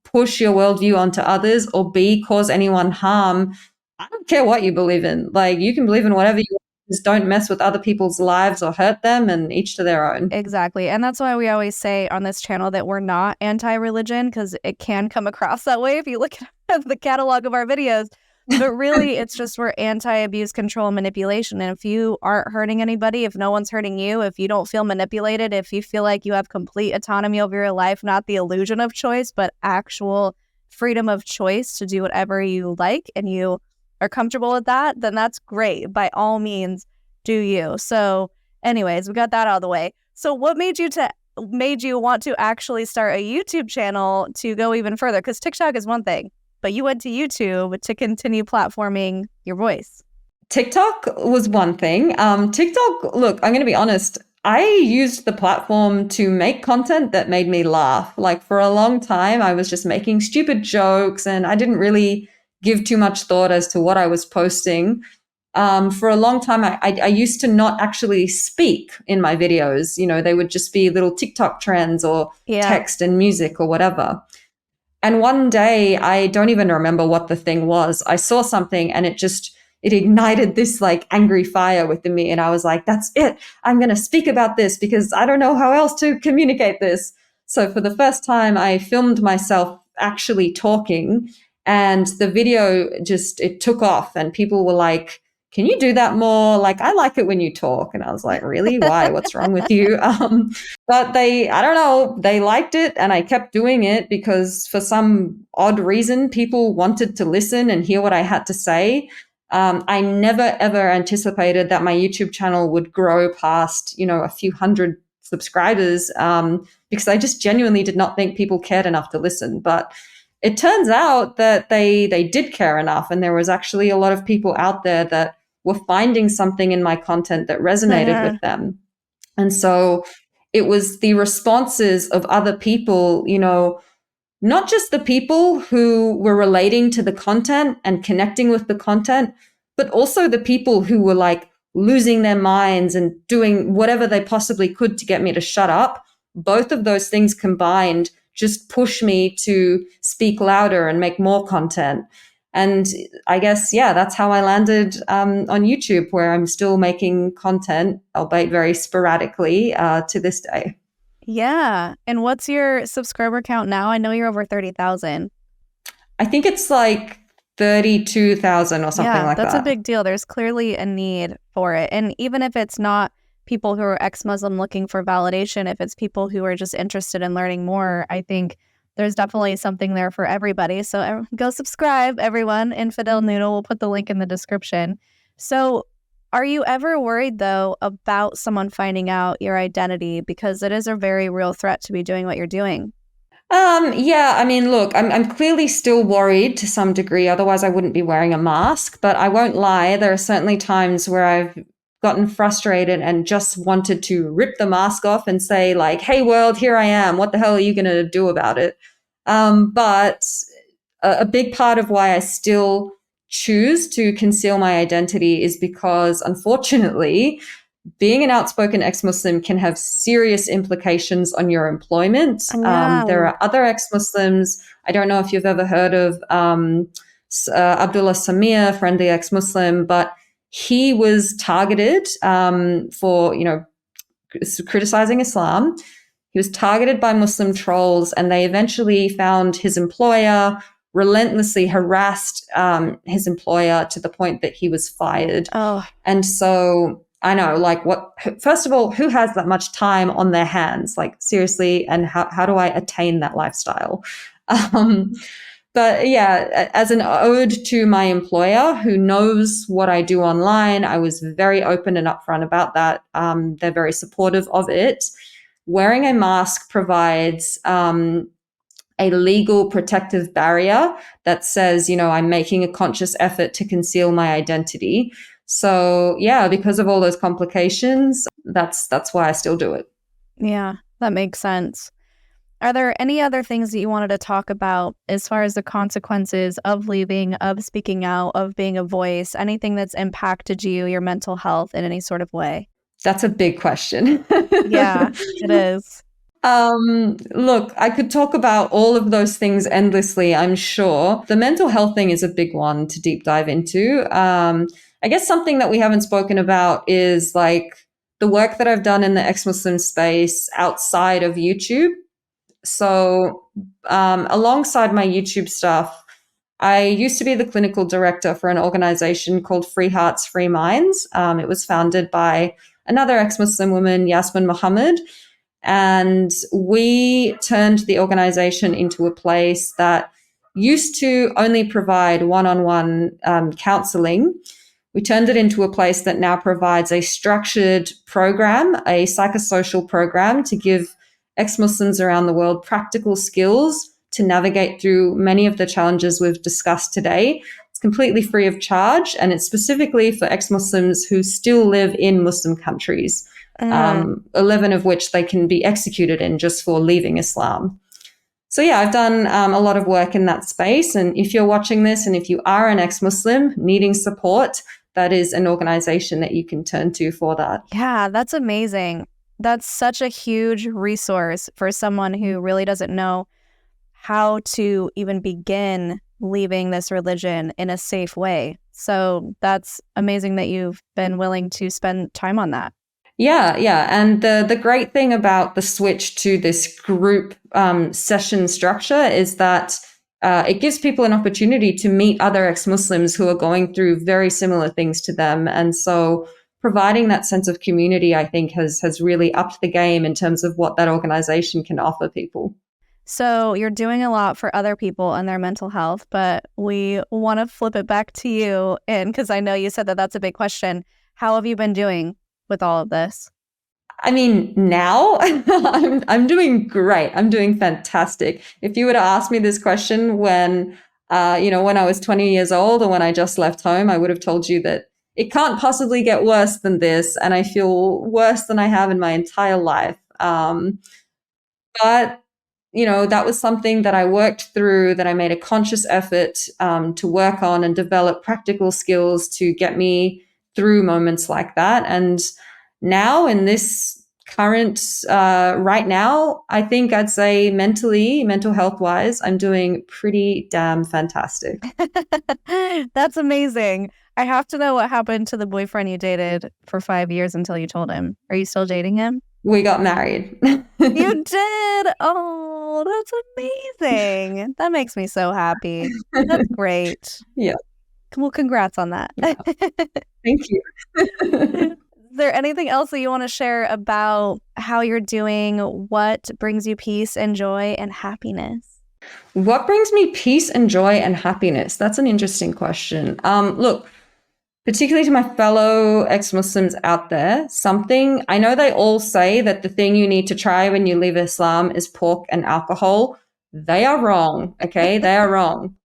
push your worldview onto others, or B, cause anyone harm, I don't care what you believe in. Like, you can believe in whatever you want, just don't mess with other people's lives or hurt them, and each to their own. Exactly. And that's why we always say on this channel that we're not anti-religion, because it can come across that way if you look at the catalog of our videos. But really, it's just we're anti-abuse, control, and manipulation. And if you aren't hurting anybody, if no one's hurting you, if you don't feel manipulated, if you feel like you have complete autonomy over your life, not the illusion of choice, but actual freedom of choice to do whatever you like, and you are comfortable with that, then that's great. By all means, do you. So anyways, we got that out of the way. So what made you want to actually start a YouTube channel to go even further? Because TikTok is one thing, but you went to YouTube to continue platforming your voice. TikTok was one thing. TikTok, look, I'm going to be honest. I used the platform to make content that made me laugh. Like, for a long time, I was just making stupid jokes and I didn't really give too much thought as to what I was posting. For a long time, I used to not actually speak in my videos. They would just be little TikTok trends or text and music or whatever. And one day, I don't even remember what the thing was. I saw something and it ignited this like angry fire within me. And I was like, that's it. I'm going to speak about this because I don't know how else to communicate this. So for the first time, I filmed myself actually talking, and the video it took off, and people were like, can you do that more? Like, I like it when you talk. And I was like, really? Why? What's wrong with you? But I don't know, they liked it, and I kept doing it because for some odd reason, people wanted to listen and hear what I had to say. I never, ever anticipated that my YouTube channel would grow past, a few hundred subscribers, because I just genuinely did not think people cared enough to listen. But it turns out that they did care enough, and there was actually a lot of people out there that were finding something in my content that resonated with them. And so it was the responses of other people, not just the people who were relating to the content and connecting with the content, but also the people who were like losing their minds and doing whatever they possibly could to get me to shut up. Both of those things combined just push me to speak louder and make more content. And I guess, that's how I landed on YouTube, where I'm still making content, albeit very sporadically, to this day. Yeah. And what's your subscriber count now? I know you're over 30,000. I think it's like 32,000 or something like that. Yeah, that's a big deal. There's clearly a need for it. And even if it's not people who are ex-Muslim looking for validation, if it's people who are just interested in learning more, I think there's definitely something there for everybody. So go subscribe, everyone. Infidel Noodle. We'll put the link in the description. So are you ever worried, though, about someone finding out your identity? Because it is a very real threat to be doing what you're doing. Yeah, I mean, look, I'm clearly still worried to some degree. Otherwise, I wouldn't be wearing a mask. But I won't lie. There are certainly times where I've gotten frustrated and just wanted to rip the mask off and say, like, "Hey, world, here I am. What the hell are you going to do about it?" But a big part of why I still choose to conceal my identity is because, unfortunately, being an outspoken ex-Muslim can have serious implications on your employment. Yeah. There are other ex-Muslims. I don't know if you've ever heard of Abdullah Samir, friendly ex-Muslim, but he was targeted for, criticizing Islam. He was targeted by Muslim trolls, and they eventually found his employer, relentlessly harassed his employer to the point that he was fired. Oh, And so I know, like, first of all, who has that much time on their hands? Like, seriously, and how do I attain that lifestyle? Um, but yeah, as an ode to my employer who knows what I do online, I was very open and upfront about that. They're very supportive of it. Wearing a mask provides a legal protective barrier that says, I'm making a conscious effort to conceal my identity. So yeah, because of all those complications, that's why I still do it. yeah, that makes sense. Are there any other things that you wanted to talk about as far as the consequences of leaving, of speaking out, of being a voice, anything that's impacted you, your mental health in any sort of way? That's a big question. Yeah, it is. Look, I could talk about all of those things endlessly, I'm sure. The mental health thing is a big one to deep dive into. I guess something that we haven't spoken about is like the work that I've done in the ex-Muslim space outside of YouTube. So, alongside my YouTube stuff, I used to be the clinical director for an organization called Free Hearts, Free Minds. It was founded by another ex-Muslim woman, Yasmin Mohammed. And we turned the organization into a place that used to only provide one-on-one counseling. We turned it into a place that now provides a structured program, a psychosocial program to give ex-Muslims around the world practical skills to navigate through many of the challenges we've discussed today. It's completely free of charge, and it's specifically for ex-Muslims who still live in Muslim countries, 11 of which they can be executed in just for leaving Islam. So yeah, I've done a lot of work in that space. And if you're watching this and if you are an ex-Muslim needing support, that is an organization that you can turn to for that. Yeah, that's amazing. That's such a huge resource for someone who really doesn't know how to even begin leaving this religion in a safe way. So that's amazing that you've been willing to spend time on that. Yeah, yeah. And the great thing about the switch to this group session structure is that it gives people an opportunity to meet other ex-Muslims who are going through very similar things to them. And so providing that sense of community, I think, has really upped the game in terms of what that organization can offer people. So you're doing a lot for other people and their mental health, but we want to flip it back to you. And because I know you said that that's a big question. How have you been doing with all of this? I mean, now I'm doing great. I'm doing fantastic. If you were to ask me this question when I was 20 years old or when I just left home, I would have told you that it can't possibly get worse than this, and I feel worse than I have in my entire life. But that was something that I worked through, that I made a conscious effort to work on and develop practical skills to get me through moments like that. And now in this current, right now, I think I'd say mental health wise, I'm doing pretty damn fantastic. That's amazing. I have to know what happened to the boyfriend you dated for 5 years until you told him. Are you still dating him? We got married. You did? Oh, that's amazing. That makes me so happy. That's great. Yeah. Well, congrats on that. Yeah. Thank you. Is there anything else that you want to share about how you're doing? What brings you peace and joy and happiness? What brings me peace and joy and happiness? That's an interesting question. Look, particularly to my fellow ex-Muslims out there, I know they all say that the thing you need to try when you leave Islam is pork and alcohol. They are wrong, okay? They are wrong.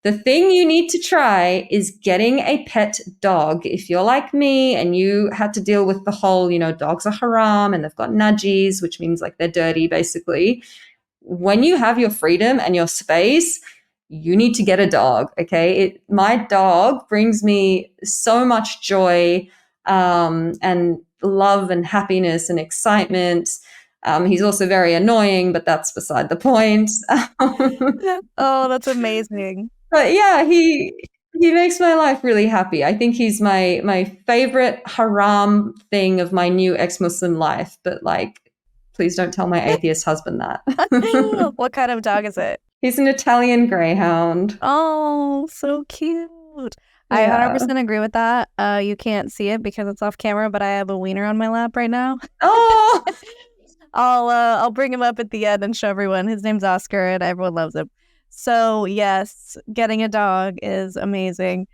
The thing you need to try is getting a pet dog. If you're like me and you had to deal with the whole, dogs are haram and they've got najis, which means like they're dirty, basically. When you have your freedom and your space, you need to get a dog, okay? My dog brings me so much joy and love and happiness and excitement. He's also very annoying, but that's beside the point. Oh, that's amazing. But yeah, he makes my life really happy. I think he's my favorite haram thing of my new ex-Muslim life. But like, please don't tell my atheist husband that. What kind of dog is it? He's an Italian greyhound. Oh, so cute. I Yeah. 100% agree with that. You can't see it because it's off camera, but I have a wiener on my lap right now. Oh, I'll bring him up at the end and show everyone. His name's Oscar, and everyone loves him. So yes, getting a dog is amazing.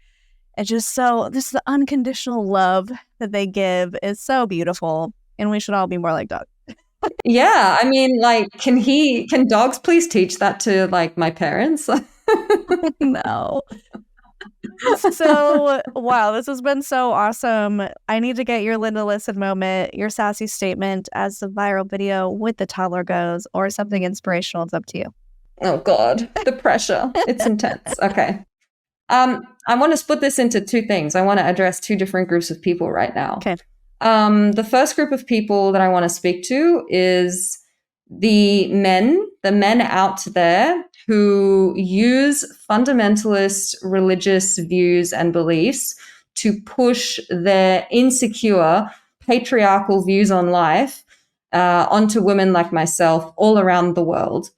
And just the unconditional love that they give is so beautiful, and we should all be more like dogs. yeah. I mean, like, can dogs please teach that to like my parents? No. So, wow, this has been so awesome. I need to get your Linda Listen moment, your sassy statement as the viral video with the toddler goes, or something inspirational. It's up to you. Oh God, the pressure. It's intense. Okay. I want to split this into two things. I want to address two different groups of people right now. Okay. The first group of people that I want to speak to is the men out there who use fundamentalist religious views and beliefs to push their insecure patriarchal views on life onto women like myself all around the world.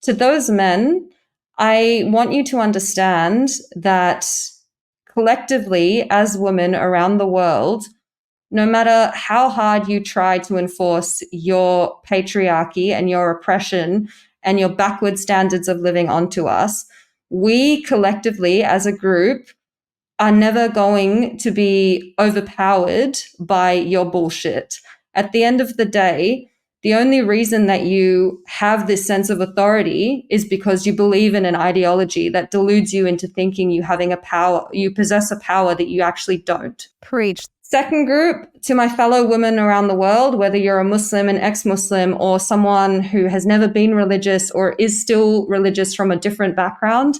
To those men, I want you to understand that collectively, as women around the world, no matter how hard you try to enforce your patriarchy and your oppression and your backward standards of living onto us, we collectively as a group are never going to be overpowered by your bullshit. At the end of the day, the only reason that you have this sense of authority is because you believe in an ideology that deludes you into thinking you possess a power that you actually don't. Preach. Second group, to my fellow women around the world, whether you're a Muslim, an ex-Muslim, or someone who has never been religious or is still religious from a different background,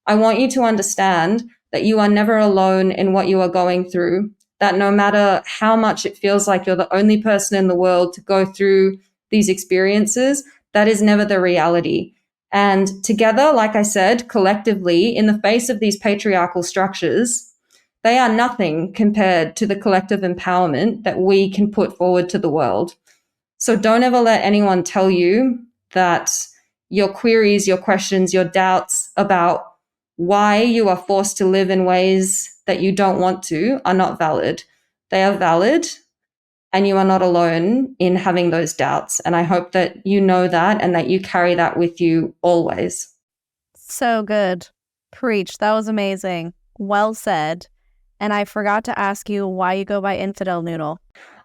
I want you to understand that you are never alone in what you are going through, that no matter how much it feels like you're the only person in the world to go through these experiences, that is never the reality. And together, like I said, collectively, in the face of these patriarchal structures, they are nothing compared to the collective empowerment that we can put forward to the world. So don't ever let anyone tell you that your queries, your questions, your doubts about why you are forced to live in ways that you don't want to are not valid. They are valid, and you are not alone in having those doubts. And I hope that you know that and that you carry that with you always. So good. Preach. That was amazing. Well said. And I forgot to ask you why you go by Infidel Noodle.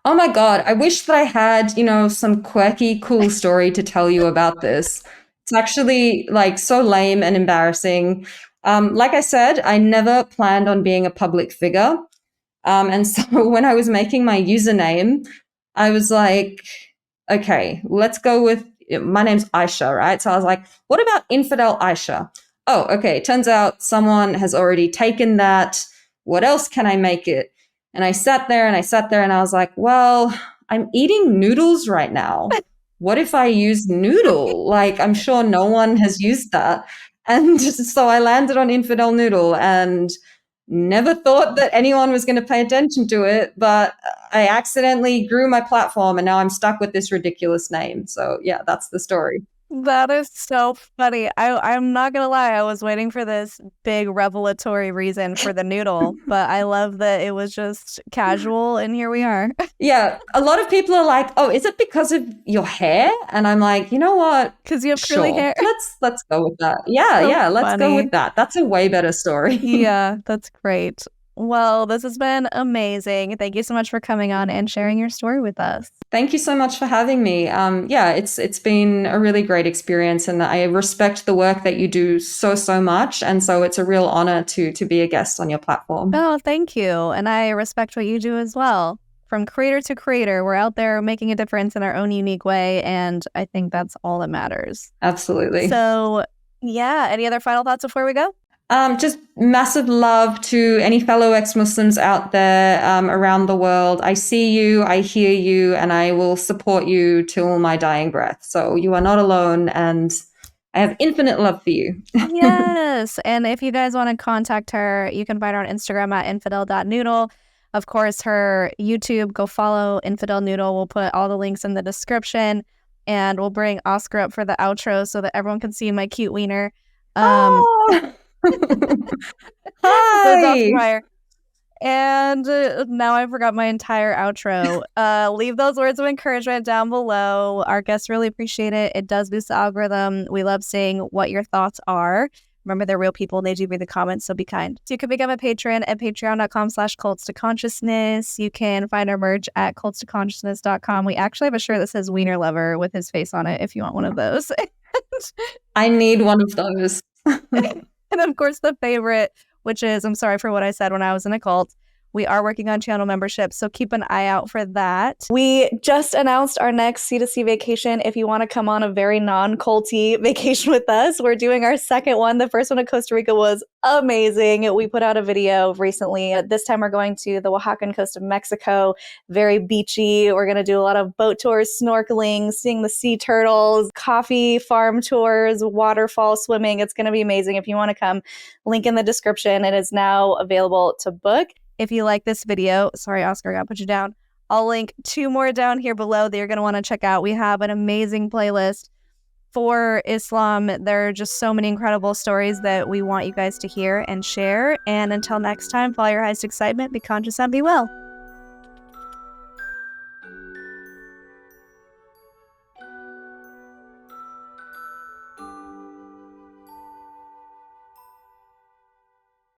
Oh my God, I wish that I had, some quirky, cool story to tell you about this. It's actually like so lame and embarrassing. Like I said, I never planned on being a public figure. And so when I was making my username, I was like, okay, let's go with, my name's Aisha, right? So I was like, what about Infidel Aisha? Oh, okay. Turns out someone has already taken that. What else can I make it? And I sat there and I was like, well, I'm eating noodles right now. What if I use noodle? Like, I'm sure no one has used that. And so I landed on Infidel Noodle and never thought that anyone was going to pay attention to it, but I accidentally grew my platform and now I'm stuck with this ridiculous name. So yeah, that's the story. That is so funny. I'm not going to lie. I was waiting for this big revelatory reason for the noodle, but I love that it was just casual and here we are. Yeah. A lot of people are like, oh, is it because of your hair? And I'm like, you know what? Because you have curly hair. Let's go with that. Yeah, So let's go funny. with that. That's a way better story. Yeah, that's great. Well, this has been amazing. Thank you so much for coming on and sharing your story with us. Thank you so much for having me. Yeah, it's been a really great experience, and I respect the work that you do so much. And so it's a real honor to be a guest on your platform. Oh, thank you. And I respect what you do as well. From creator to creator, we're out there making a difference in our own unique way, and I think that's all that matters. Absolutely. So, yeah, any other final thoughts before we go? Just massive love to any fellow ex-Muslims out there around the world. I see you, I hear you, and I will support you till my dying breath. So you are not alone, and I have infinite love for you. Yes. And if you guys want to contact her, you can find her on Instagram at infidel.noodle. Of course, her YouTube, go follow Infidel Noodle. We'll put all the links in the description, and we'll bring Oscar up for the outro so that everyone can see my cute wiener. Oh. Hi. And now I forgot my entire outro. Leave those words of encouragement down below. Our guests really appreciate it. It does boost the algorithm. We love seeing what your thoughts are. Remember, they're real people and they do read the comments, so be kind. So you can become a patron at patreon.com/cults2consciousness. You can find our merch at cults2consciousness.com. We actually have a shirt that says Wiener Lover with his face on it if you want one of those. I need one of those. And of course, the favorite, which is, I'm sorry for what I said when I was in a cult. We are working on channel membership, so keep an eye out for that. We just announced our next C2C vacation. If you want to come on a very non-culty vacation with us, we're doing our second one. The first one to Costa Rica was amazing. We put out a video recently. This time we're going to the Oaxacan coast of Mexico, very beachy. We're going to do a lot of boat tours, snorkeling, seeing the sea turtles, coffee farm tours, waterfall swimming. It's going to be amazing. If you want to come, link in the description. It is now available to book. If you like this video, sorry, Oscar, I got to put you down. I'll link 2 more down here below that you're going to want to check out. We have an amazing playlist for Islam. There are just so many incredible stories that we want you guys to hear and share. And until next time, follow your highest excitement, be conscious, and be well.